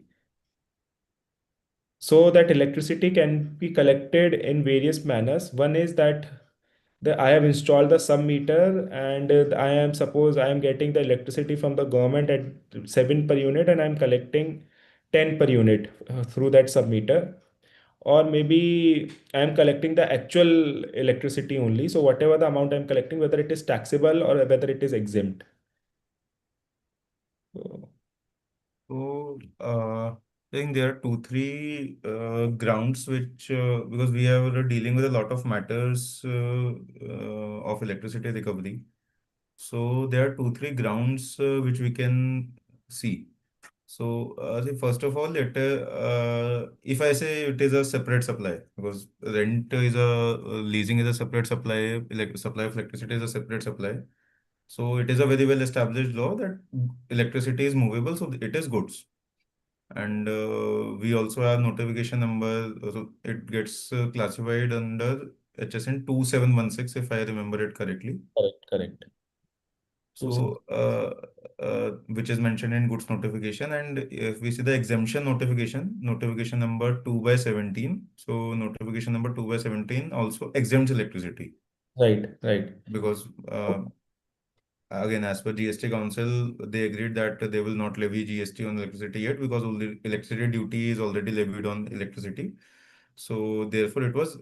S1: So that electricity can be collected in various manners. One is that I have installed the sub meter, and I am getting the electricity from the government at 7 per unit, and I'm collecting 10 per unit through that sub meter. Or maybe I'm collecting the actual electricity only. So whatever the amount I'm collecting, whether it is taxable or whether it is exempt. So,
S2: so. I think there are two, three grounds which, because we are dealing with a lot of matters of electricity recovery. So there are two, three grounds which we can see. So, see, first of all, if I say it is a separate supply, because rent is leasing is a separate supply, supply of electricity is a separate supply. So it is a very well established law that electricity is movable, so it is goods. And we also have notification number, so it gets classified under HSN 2716, if I remember it correctly.
S1: Correct, correct.
S2: So, which is mentioned in goods notification. And if we see the exemption notification, notification number 2 by 17. So, notification number 2 by 17 also exempts electricity
S1: Right, right.
S2: because, again, as per GST Council, they agreed that they will not levy GST on electricity yet because all the electricity duty is already levied on electricity. So, therefore, it was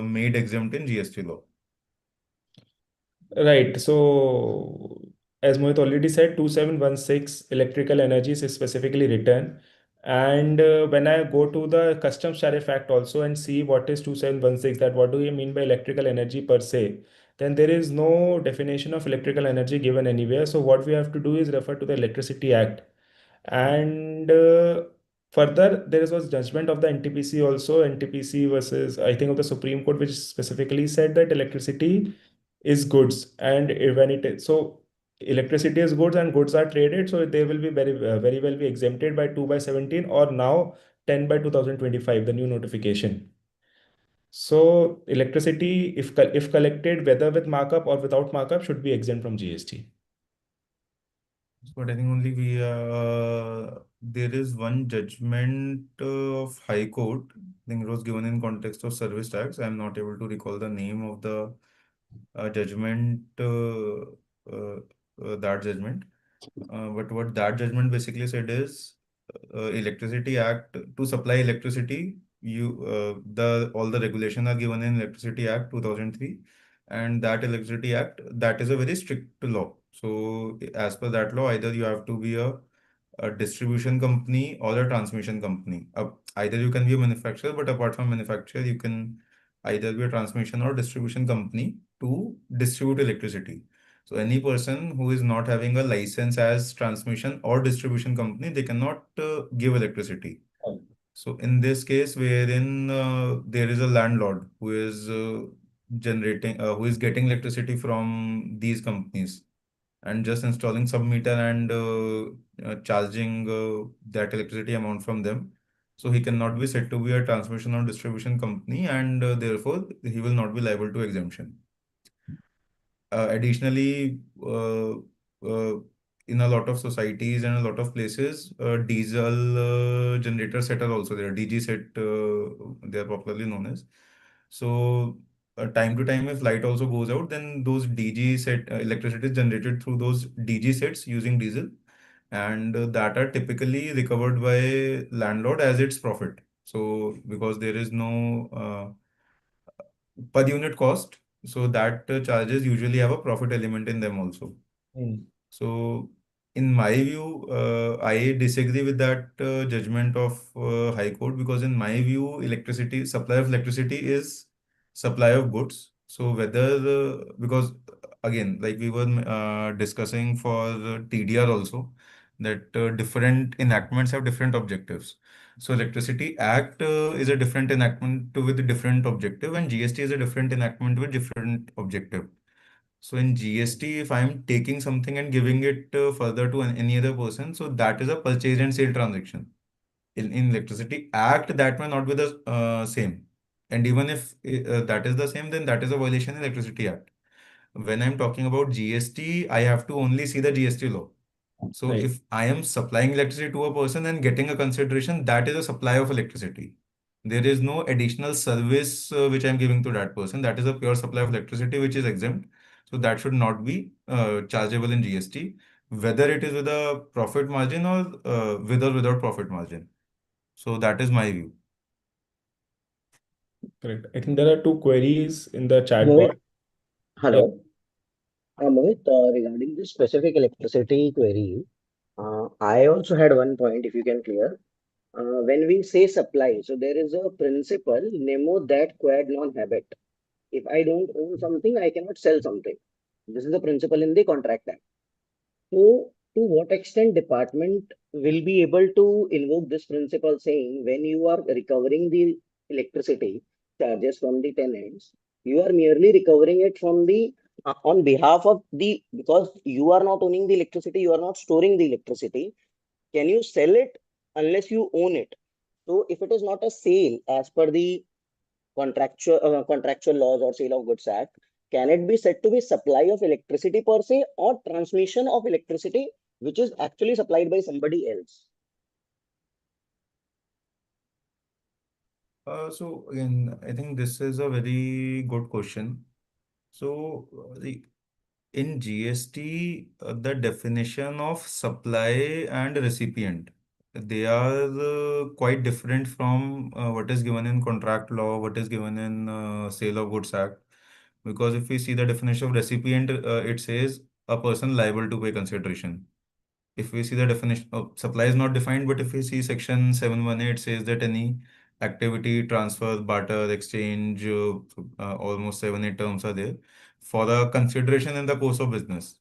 S2: made exempt in GST law.
S1: Right. So, as Mohit already said, 2716 electrical energy is specifically written. And when I go to the Customs Tariff Act also and see what is 2716, that what do you mean by electrical energy per se, then there is no definition of electrical energy given anywhere. So, what we have to do is refer to the Electricity Act. And further, there was judgment of the NTPC also, NTPC versus, I think, of the Supreme Court, which specifically said that electricity is goods. And when it is so, electricity is goods and goods are traded, so they will be very well be exempted by 2 by 17 or now 10 by 2025, the new notification. So electricity, if collected, whether with markup or without markup, should be exempt from GST.
S2: But I think only there is one judgment of High Court. I think it was given in context of service tax. I'm not able to recall the name of the judgment, that judgment. But what that judgment basically said is, Electricity Act, to supply electricity, the all the regulation are given in Electricity Act 2003, and that Electricity Act, that is a very strict law. So as per that law, either you have to be a distribution company or a transmission company. Either you can be a manufacturer, but apart from manufacturer, you can either be a transmission or distribution company to distribute electricity. So any person who is not having a license as transmission or distribution company, they cannot give electricity. So in this case, wherein there is a landlord who is who is getting electricity from these companies and just installing sub-meter and charging that electricity amount from them. So he cannot be said to be a transmission or distribution company, and therefore he will not be liable to exemption. Additionally, in a lot of societies and a lot of places, diesel generator set are also there. DG set, they are popularly known as. So, time to time, if light also goes out, then those DG set electricity is generated through those DG sets using diesel, and that are typically recovered by landlord as its profit. So, because there is no per unit cost, so that charges usually have a profit element in them also.
S1: Hmm.
S2: So, in my view, I disagree with that judgment of High Court, because in my view, electricity supply of electricity is supply of goods. So whether because again, like we were discussing for TDR also, that different enactments have different objectives. So Electricity Act is a different enactment with a different objective, and GST is a different enactment with different objective. So in GST, if I'm taking something and giving it further to any other person, so that is a purchase and sale transaction. In Electricity Act, that may not be the same. And even if that is the same, then that is a violation in Electricity Act. When I'm talking about GST, I have to only see the GST law. So
S1: Right.
S2: if I am supplying electricity to a person and getting a consideration, that is a supply of electricity. There is no additional service which I'm giving to that person. That is a pure supply of electricity which is exempt. So that should not be chargeable in GST, whether it is with a profit margin or with or without profit margin. So that is my view.
S1: Correct. I think there are two queries in the chat box.
S6: Mohit, hello. Mohit, regarding this specific electricity query, I also had one point, if you can clear. when we say supply, so there is a principle, nemo that quod non habet. If I don't own something, I cannot sell something. This is the principle in the Contract Act. So, to what extent department will be able to invoke this principle, saying when you are recovering the electricity charges from the tenants, you are merely recovering it from the on behalf of the, because you are not owning the electricity, you are not storing the electricity. Can you sell it unless you own it? So, if it is not a sale as per the contractual laws or sale of goods act, can it be said to be supply of electricity per se or transmission of electricity which is actually supplied by somebody else?
S2: So again, I think this is a very good question. So in GST, the definition of supply and recipient, they are quite different from what is given in contract law, what is given in Sale of Goods Act. Because if we see the definition of recipient, it says a person liable to pay consideration. If we see the definition of supply is not defined, but if we see section 718, it says that any activity, transfer, barter, exchange, almost 7, 8 terms are there for the consideration in the course of business.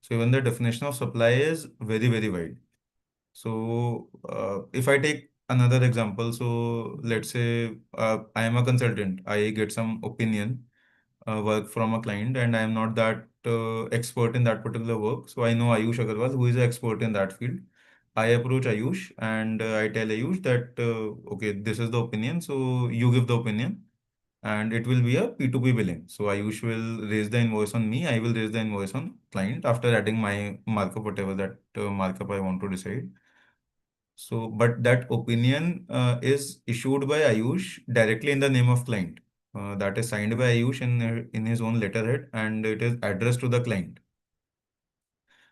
S2: So even the definition of supply is very, very wide. So if I take another example, so let's say I am a consultant, I get some opinion work from a client, and I am not that expert in that particular work. So I know Ayush Agarwal, who is an expert in that field. I approach Ayush and I tell Ayush that, okay, this is the opinion. So you give the opinion and it will be a P2P billing. So Ayush will raise the invoice on me. I will raise the invoice on client after adding my markup, whatever that markup I want to decide. So, but that opinion is issued by Ayush directly in the name of client. That is signed by Ayush in his own letterhead and it is addressed to the client.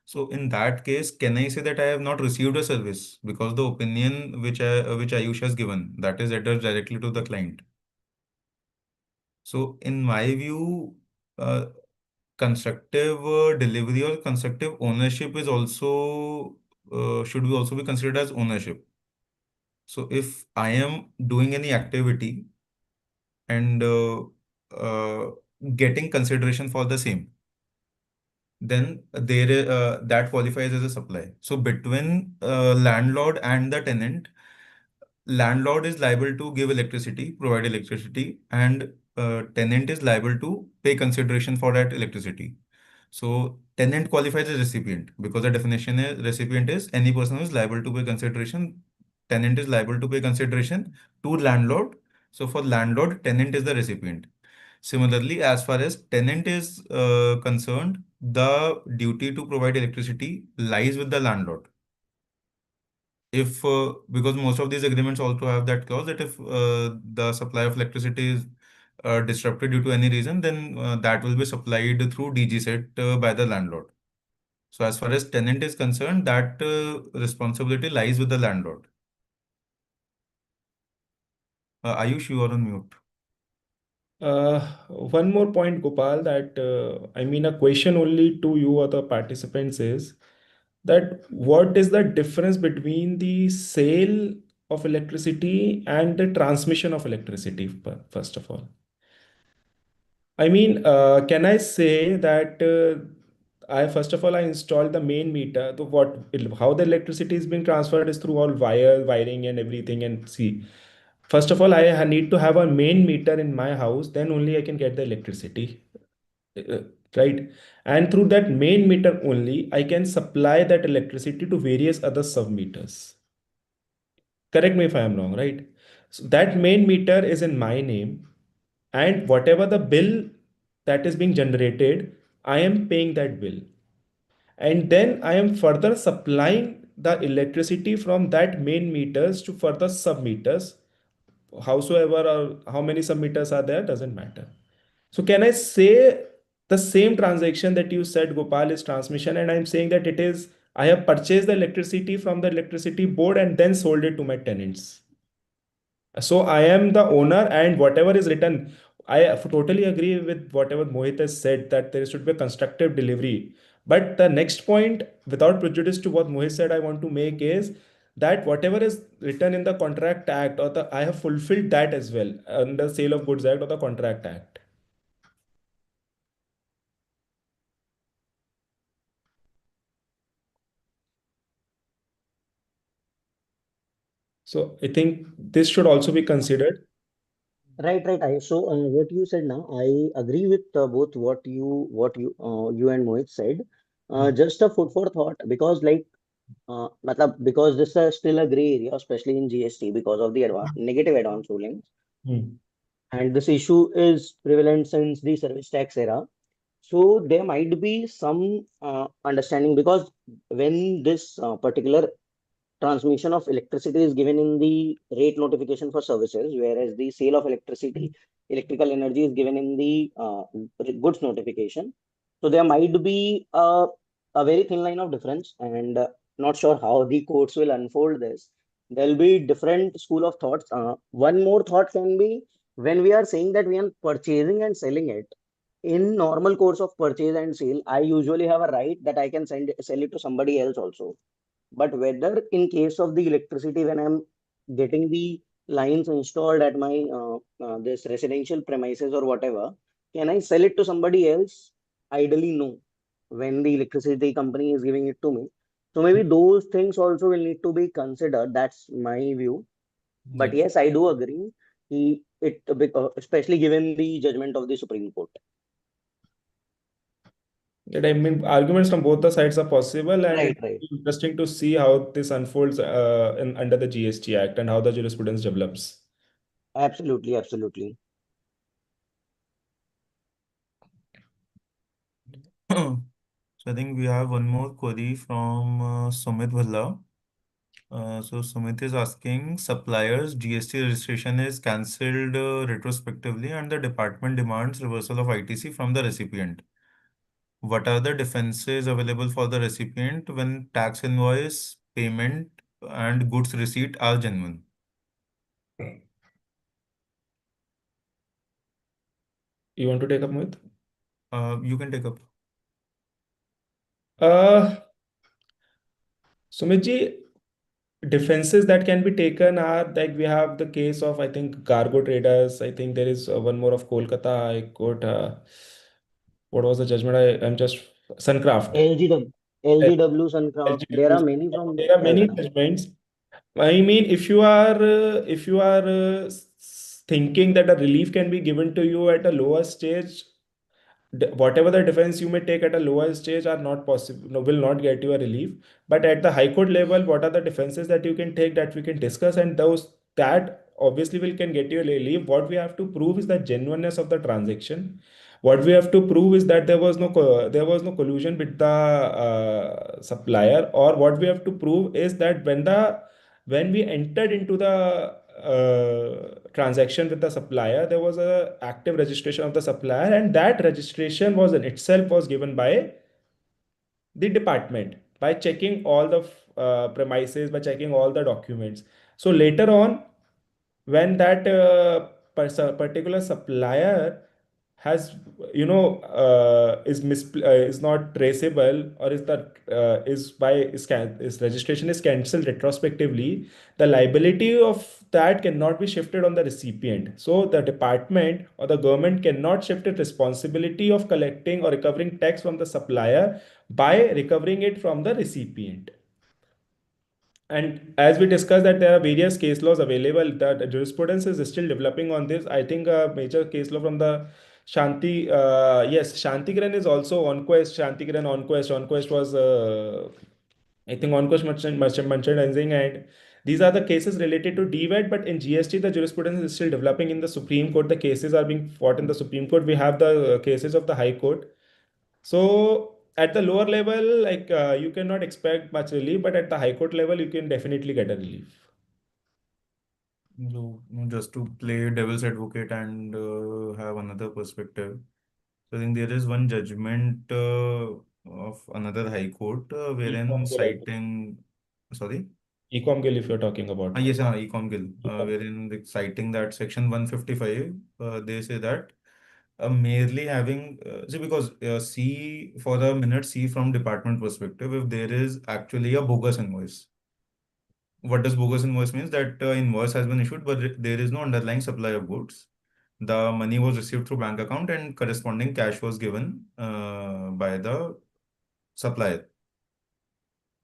S2: So in that case, can I say that I have not received a service because the opinion which Ayush has given, that is addressed directly to the client. So in my view, uh, constructive delivery or constructive ownership is also should be also be considered as ownership. So if I am doing any activity and uh, getting consideration for the same, then that qualifies as a supply. So between landlord and the tenant, landlord is liable to give electricity, provide electricity, and tenant is liable to pay consideration for that electricity. So tenant qualifies as recipient because the definition is recipient is any person who is liable to pay consideration. Tenant is liable to pay consideration to landlord. So for landlord, tenant is the recipient. Similarly, as far as tenant is concerned, the duty to provide electricity lies with the landlord. If because most of these agreements also have that clause that if the supply of electricity is disrupted due to any reason, then that will be supplied through DG set by the landlord. So as far as tenant is concerned, that responsibility lies with the landlord. Ayush, you are on mute.
S1: One more point, Gopal, that I mean, a question only to you or the participants is that what is the difference between the sale of electricity and the transmission of electricity, first of all? I mean, can I say that I first of all I installed the main meter. So how the electricity is being transferred is through all wiring and everything. And see, first of all, I need to have a main meter in my house. Then only I can get the electricity, uh, right? And through that main meter only, I can supply that electricity to various other sub meters. Correct me if I am wrong, right? So that main meter is in my name, and whatever the bill that is being generated, I am paying that bill. And then I am further supplying the electricity from that main meters to further sub meters. Howsoever or how many sub meters are there doesn't matter. So can I say the same transaction that you said, Gopal, is transmission, and I'm saying that it is I have purchased the electricity from the electricity board and then sold it to my tenants. So I am the owner, and whatever is written, I totally agree with whatever Mohit has said that there should be a constructive delivery. But the next point, without prejudice to what Mohit said, I want to make is that whatever is written in the Contract Act or the I have fulfilled that as well under Sale of Goods Act or the Contract Act. So I think this should also be considered.
S6: Right, right. What you said now, I agree with both what you and Mohit said.
S1: Hmm.
S6: Just a food for thought, because because this is still a gray area, especially in GST, because of the negative advance rulings,
S1: Hmm.
S6: and this issue is prevalent since the service tax era. So there might be some understanding, because when this particular transmission of electricity is given in the rate notification for services, whereas the sale of electrical energy is given in the goods notification. So there might be a very thin line of difference, and not sure how the courts will unfold this. There'll be different school of thoughts. One more thought can be, when we are saying that we are purchasing and selling it, in normal course of purchase and sale, I usually have a right that I can sell it to somebody else also. But whether in case of the electricity, when I'm getting the lines installed at my this residential premises or whatever, can I sell it to somebody else? Ideally, no. When the electricity company is giving it to me, so maybe those things also will need to be considered. That's my view. But
S1: Yep.
S6: yes, I do agree. Especially given the judgment of the Supreme Court.
S1: That I mean, arguments from both the sides are possible, and
S6: Right,
S1: it's
S6: right.
S1: interesting to see how this unfolds under the GST Act and how the jurisprudence develops.
S6: Absolutely, absolutely.
S2: So I think we have one more query from Sumit Bhalla. So Sumit is asking, suppliers GST registration is cancelled retrospectively and the department demands reversal of ITC from the recipient. What are the defenses available for the recipient when tax invoice, payment, and goods receipt are genuine?
S1: You want to take up, Mohit?
S2: You can take up.
S1: Uh, Sumit ji, defenses that can be taken are like we have the case of, I think, cargo traders. I think there is one more of Kolkata High Court. What was the judgment? I'm just Suncraft.
S6: LGW,
S1: L-
S6: LGW, Suncraft. There are
S1: LGW.
S6: many from
S1: There are many
S6: Calcutta.
S1: judgments. I mean, if you are thinking that a relief can be given to you at a lower stage, whatever the defense you may take at a lower stage are not possible, no, will not get you a relief. But at the high court level, what are the defenses that you can take that we can discuss, and those that obviously will can get you a relief. What we have to prove is the genuineness of the transaction. What we have to prove is that there was no collusion with the supplier, or what we have to prove is that when we entered into the transaction with the supplier, there was a active registration of the supplier, and that registration was in itself was given by the department by checking all the premises, by checking all the documents. So later on, when that particular supplier has is not traceable, or is that is registration is cancelled retrospectively, the liability of that cannot be shifted on the recipient. So the department or the government cannot shift its responsibility of collecting or recovering tax from the supplier by recovering it from the recipient. And as we discussed that there are various case laws available, that jurisprudence is still developing on this. I think a major case law from the yes, Shantigram is also on quest. Shantigram on quest was, I think, on quest merchandising, and these are the cases related to DVAT. But in GST, the jurisprudence is still developing in the Supreme Court. The cases are being fought in the Supreme Court. We have the cases of the High Court. So at the lower level, like you cannot expect much relief, but at the high court level, you can definitely get a relief.
S2: So, just to play devil's advocate and have another perspective. So I think there is one judgment of another high court wherein
S1: Ecom Gill, I think.
S2: citing, sorry,
S1: Ecom Gill, if you're talking about.
S2: yes, Ecom Gill,
S1: Ecom.
S2: wherein citing that section 155, they say that merely having, see, because see, for a minute, see from department perspective, if there is actually a bogus invoice, what does bogus invoice means? That invoice has been issued, but there is no underlying supply of goods. The money was received through bank account and corresponding cash was given by the supplier.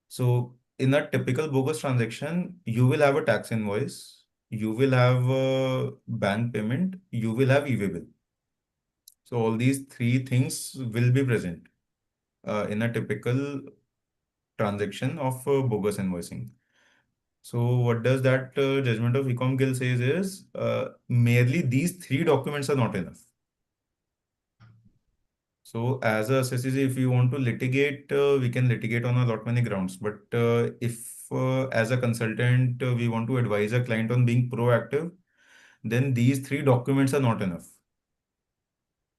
S2: So in a typical bogus transaction, you will have a tax invoice, you will have a bank payment, you will have e-way bill. So all these three things will be present in a typical transaction of bogus invoicing. So what does that judgment of Ecom Gill says is merely these three documents are not enough. So as a SSC, if we want to litigate, we can litigate on a lot many grounds. But if as a consultant, we want to advise a client on being proactive, then these three documents are not enough.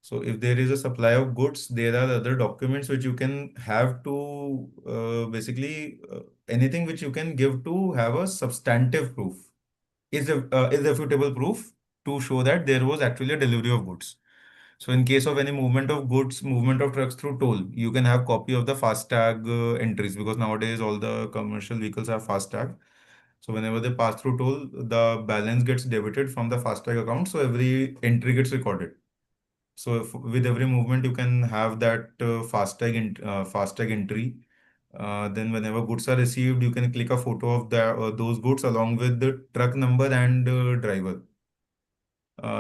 S2: So if there is a supply of goods, there are other documents which you can have to basically anything which you can give to have a substantive proof is a irrefutable proof to show that there was actually a delivery of goods. So in case of any movement of goods, movement of trucks through toll, you can have copy of the FASTag entries because nowadays all the commercial vehicles have FASTag. So whenever they pass through toll, the balance gets debited from the FASTag account. So every entry gets recorded. So if, with every movement, you can have that FASTag entry. Then whenever goods are received, you can click a photo of those goods along with the truck number and driver.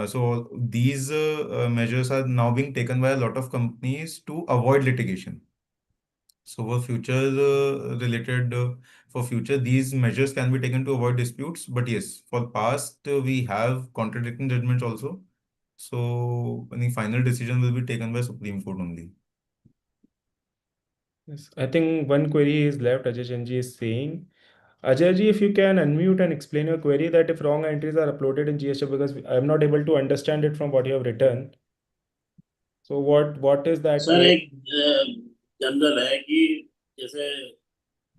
S2: So these measures are now being taken by a lot of companies to avoid litigation. So for future, these measures can be taken to avoid disputes. But yes, for past, we have contradicting judgments also. So any final decision will be taken by Supreme Court only.
S1: Yes, I think one query is left. Ajay Chandji is saying, Ajay ji, if you can unmute and explain your query that if wrong entries are uploaded in GST because I am not able to understand it from what you have written. So what is that
S4: sir
S1: query?
S4: एक general है कि जैसे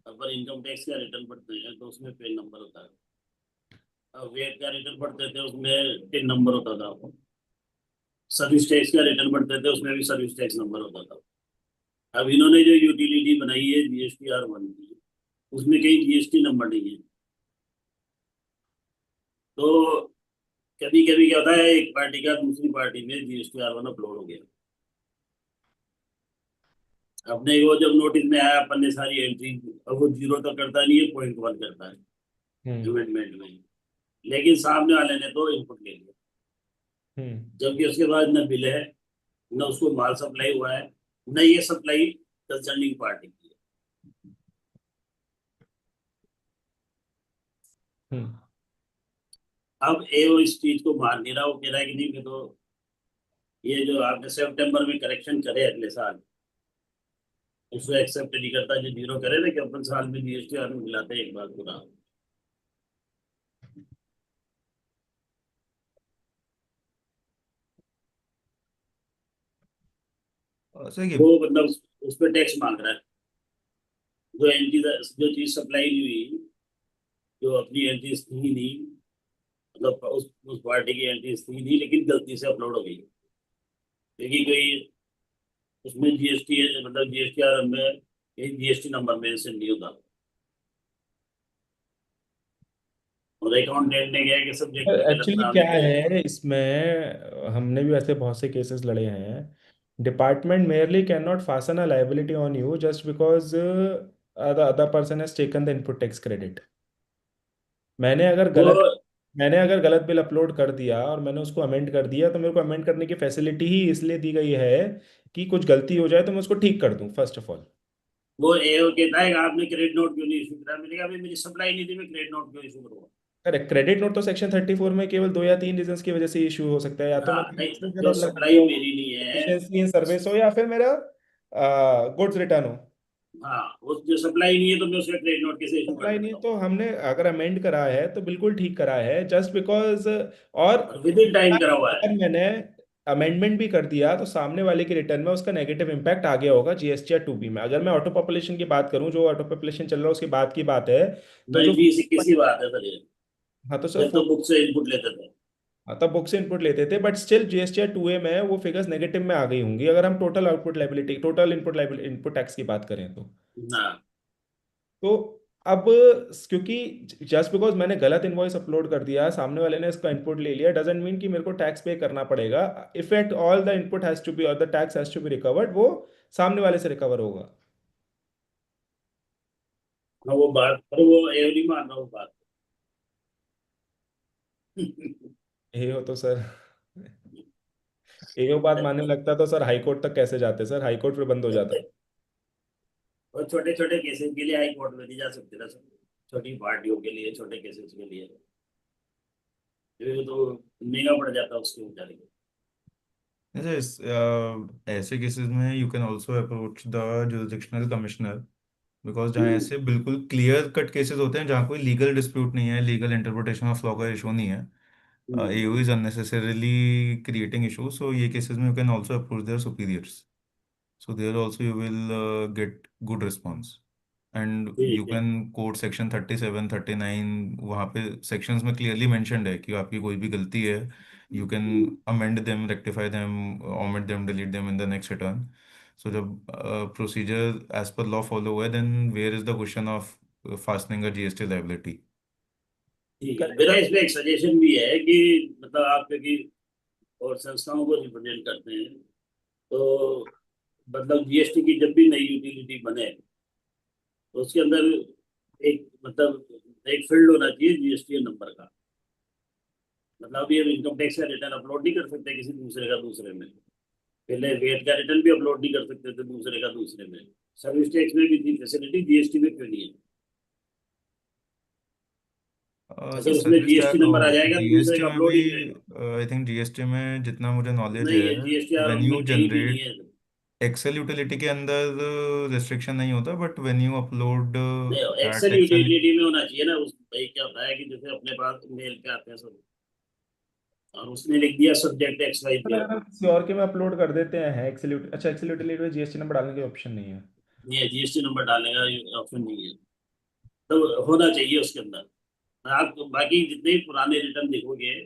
S4: अपन income tax का return पढ़ते हैं तो उसमें PAN number होता है, अब वेट का रिटर्न पढ़ते थे उसमें टिन नंबर होता था, सर्विस टैक्स का रिटर्न पढ़ते थे उसमें भी सर्विस टैक्स नंबर होता था। अब इन्होंने जो यूटिलिटी बनाई है GSTR 1 की, उसमें कहीं GST नंबर नहीं है। तो कभी कभी क्या होता है, एक पार्टी का दूसरी पार्टी में GSTR 1 अपलोड हो गया, अपने वो जब नोटिस में आया अपन ने सारी एंट्री, अब वो 0 तो करता नहीं है, .1 करता है
S1: हम्म
S4: अमेंडमेंट में, लेकिन सामने वाले ने तो इनपुट ले लिया,
S1: हम्म
S4: जबकि उसके बाद न बिल है, न उसको माल सप्लाई हुआ है, न ये सप्लाई कंसर्निंग पार्टी की है।
S1: हम्म
S4: अब ए वो इस चीज को मान नहीं रहा, वो कह रहा है कि नहीं कि तो ये जो आपने सितंबर में करेक्शन करे अगले साल, उसको एक्सेप्ट नहीं करता, जो 0 करे ना कि अपन साल में GSTR में मिलाते हैं एक बार पूरा।
S2: So ये
S4: वो मतलब उस पर टैक्स मांग रहा है, जो एंट्री जो चीज सप्लाई नहीं हुई, जो अपनी एंट्रीज थी नहीं, मतलब उस पार्टी की एंट्रीज थी नहीं लेकिन गलती से अपलोड हो गई, क्योंकि कोई उसमें GST मतलब GSTR में कहीं GST नंबर मेंशन नहीं होता, और अकाउंटेंट ने क्या है कि सब्जेक्ट में गलत
S1: एक्चुअली
S4: नाम
S1: क्या
S4: लिख दिया।
S1: है इसमें हमने भी ऐसे बहुत से केसेस लड़े हैं. Department merely cannot fasten a liability on you just because the other person has taken the input tax credit. मैंने अगर
S4: वो
S1: गलत मैंने अगर गलत बिल अपलोड कर दिया और मैंने उसको अमेंड कर दिया तो मेरे को अमेंड करने की फैसिलिटी ही इसलिए दी गई है कि कुछ गलती हो जाए तो मैं उसको ठीक कर दूं फर्स्ट ऑफ ऑल.
S4: वो ए कहता है कि आपने क्रेडिट नोट क्यों नहीं इशू करा, मैंने कहा अभी मेरी सप्लाई नहीं थी, मैं क्रेडिट नोट क्यों इशू करूँगा।
S1: करेक्ट. क्रेडिट नोट तो सेक्शन 34 में केवल 2 या 3 रीजंस की वजह से इशू हो सकता है. या तो
S4: हाँ
S1: मेरी
S4: नहीं,
S1: दूसरी
S4: जो
S1: जरूरत लग रही
S4: सप्लाई
S1: हो,
S4: मेरी नहीं है,
S1: एफिशिएंसी इन सर्विस हो, या फिर मेरा गुड्स रिटर्न हो.
S4: हाँ उस जो सप्लाई नहीं है तो मैं उसका क्रेडिट नोट कैसे इशू कर
S1: सप्लाई नहीं
S4: सकता हूँ।
S1: तो हमने अगर अमेंड करा है तो बिल्कुल ठीक करा है जस्ट बिकॉज. और
S4: और विद इन टाइम करा हुआ है।
S1: अगर मैंने अमेंडमेंट भी कर दिया तो सामने वाले के रिटर्न में उसका नेगेटिव इम्पैक्ट आ गया होगा GST 2B में. अगर मैं ऑटो पॉपुलेशन की बात करूं, जो ऑटो पॉपुलेशन चल रहा है उसके बाद की बात है. तो जो
S4: 1921 की बात है सर ये,
S1: हाँ तो सर
S4: जब तो बुक से इनपुट लेते थे।
S1: हाँ तब बुक से इनपुट लेते थे बट स्टिल GST 2A में वो फिगर्स नेगेटिव में आ गई होंगी अगर हम टोटल इनपुट टैक्स की बात करें तो.
S4: हाँ
S1: तो अब क्योंकि जस्ट बिकॉज मैंने गलत इनवॉइस अपलोड कर दिया, सामने वाले ने इसका इनपुट ले लिया, डजंट मीन कि मेरे को टैक्स पे करना पड़ेगा। If at all the input has to be और the tax has to be recovered, वो सामने वाले से रिकवर होगा।
S4: हाँ वो बात, पर वो एवरी मान रहा हूँ बात।
S1: ये हो तो सर, ये बात मानने लगता तो सर हाई कोर्ट तक कैसे जाते सर, हाई कोर्ट फिर बंद हो जाता।
S4: और छोटे छोटे केसेस के लिए हाई कोर्ट में नहीं जा सकते ना सर, छोटी पार्टियों के लिए, छोटे केसेस के लिए ये तो महंगा पड़ जाता है उसके बेचारे को।
S2: जैसे ऐसे केसेस में you can also approach the jurisdictional commissioner, because जहाँ ऐसे बिल्कुल क्लियर कट केसेस होते हैं जहाँ कोई लीगल डिस्प्यूट नहीं है, लीगल इंटरप्रिटेशन ऑफ लॉ का इशू नहीं है,
S4: hmm,
S2: AO is unnecessarily creating issue, so ये केसेस में you can also approach their superiors, so there also you will get good response, and you
S4: ठीक है।
S2: can quote section 37 39, वहाँ पे sections में clearly mentioned है कि आपकी कोई भी गलती है, you can amend them, rectify them, omit them, delete them in the next return. So जब procedure as per law follow हुआ है, then where is the question of fastening a GST liability?
S4: ठीक है,
S1: करेक्ट
S4: मेरा
S1: sir.
S4: इसमें एक suggestion भी है कि मतलब आप क्योंकि और संस्थाओं को रिप्रेजेंट करते हैं, तो मतलब जीएसटी की जब भी नई यूटिलिटी बने तो उसके अंदर एक मतलब एक फील्ड होना चाहिए जीएसटी नंबर का। मतलब अभी हम इनकम टैक्स का रिटर्न अपलोड नहीं कर सकते किसी दूसरे का दूसरे में, पहले वेट का रिटर्न भी अपलोड नहीं कर सकते थे दूसरे का दूसरे में। सर्विस टैक्स में भी थी फैसिलिटी, जीएसटी में क्यों नहीं है?
S2: सर
S4: अगर उसमें
S2: सर्विस
S4: जीएसटी
S2: टैक्स,
S4: नंबर आ जाएगा तो दूसरे
S2: जीएसटी
S4: का
S2: में
S4: अपलोड
S2: भी,
S4: ही नहीं रहेगा।
S2: आई थिंक जीएसटी में जितना मुझे नॉलेज
S4: नहीं
S2: है,
S4: है जीएसटी
S2: व्हेन
S4: में
S2: यू
S4: कहीं भी नहीं
S2: जनरेट
S4: है।
S2: एक्सेल यूटिलिटी के अंदर रिस्ट्रिक्शन नहीं होता, बट व्हेन यू अपलोड
S4: नहीं,
S2: दैट
S4: एक्सेल
S2: एक्सेल,
S4: यूटिलिटी में होना चाहिए ना। उस भाई क्या होता है कि जैसे अपने पास मेल पे आते हैं सब, और उसने लिख दिया subject X Y
S1: sir
S4: Z,
S1: अगर हम किसी और के में अपलोड कर देते हैं एक्सेल, अच्छा एक्सेल यूटिलिटी में जीएसटी नंबर डालने का ऑप्शन नहीं है।
S4: नहीं है जीएसटी नंबर डालने का ऑप्शन नहीं है। तो होना चाहिए उसके अंदर। आप बाकी जितने भी पुराने रिटर्न देखोगे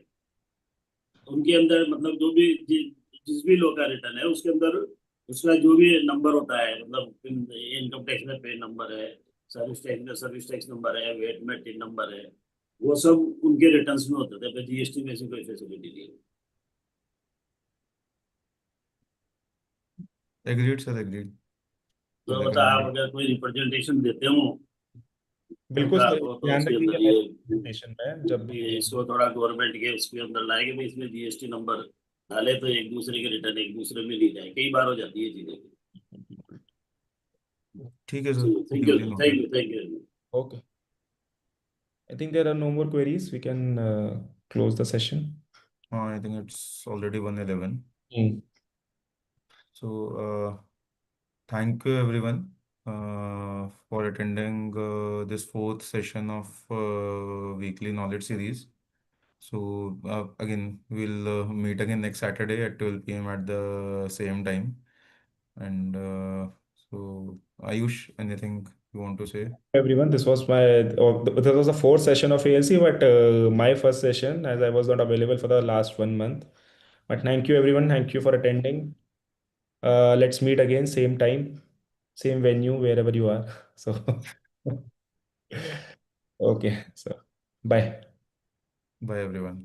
S4: उनके अंदर मतलब जो भी जिस भी लो का रिटर्न है उसके अंदर उसका जो भी नंबर होता है, मतलब इनकम टैक्स में पे नंबर है, सर्विस टैक्स में सर्विस टैक्स नंबर है, वेट में टिन नंबर है, वो सब उनके रिटर्न्स में होते थे। जीएसटी में ऐसी कोई फैसिलिटी नहीं है।
S2: एग्रीड सर, एग्रीड, विल
S4: तो मतलब आप
S2: रिकमेंड इट।
S4: अगर कोई रिप्रेजेंटेशन देते हो
S1: बिल्कुल
S4: सरकार
S1: सर,
S4: को तो
S1: ध्यान
S4: उसके
S1: रखेंगे
S4: अंदर
S1: नेक्स्ट प्रेजेंटेशन में जब भी
S4: ये इसको थोड़ा गवर्नमेंट के उसके अंदर लाए कि भाई इसमें जीएसटी नंबर डाले तो एक दूसरे के रिटर्न एक दूसरे में नहीं जाए, कई बार हो जाती है चीजें।
S2: ठीक है sir,
S4: thank you,
S2: duly
S4: thank
S2: noted.
S4: You, thank you.
S1: Okay, I think there are no more queries, we can close the session.
S2: हाँ, I think it's already 1:11, so thank you everyone for attending this fourth session of weekly knowledge series. So again, we'll meet again next Saturday at 12 p.m. at the same time. And so, Ayush, anything you want to say?
S1: Everyone, this was this was the fourth session of ALC, but my first session as I was not available for the last 1 month. But thank you everyone, thank you for attending. Let's meet again, same time, same venue, wherever you are. So, okay, so bye.
S2: Bye, everyone.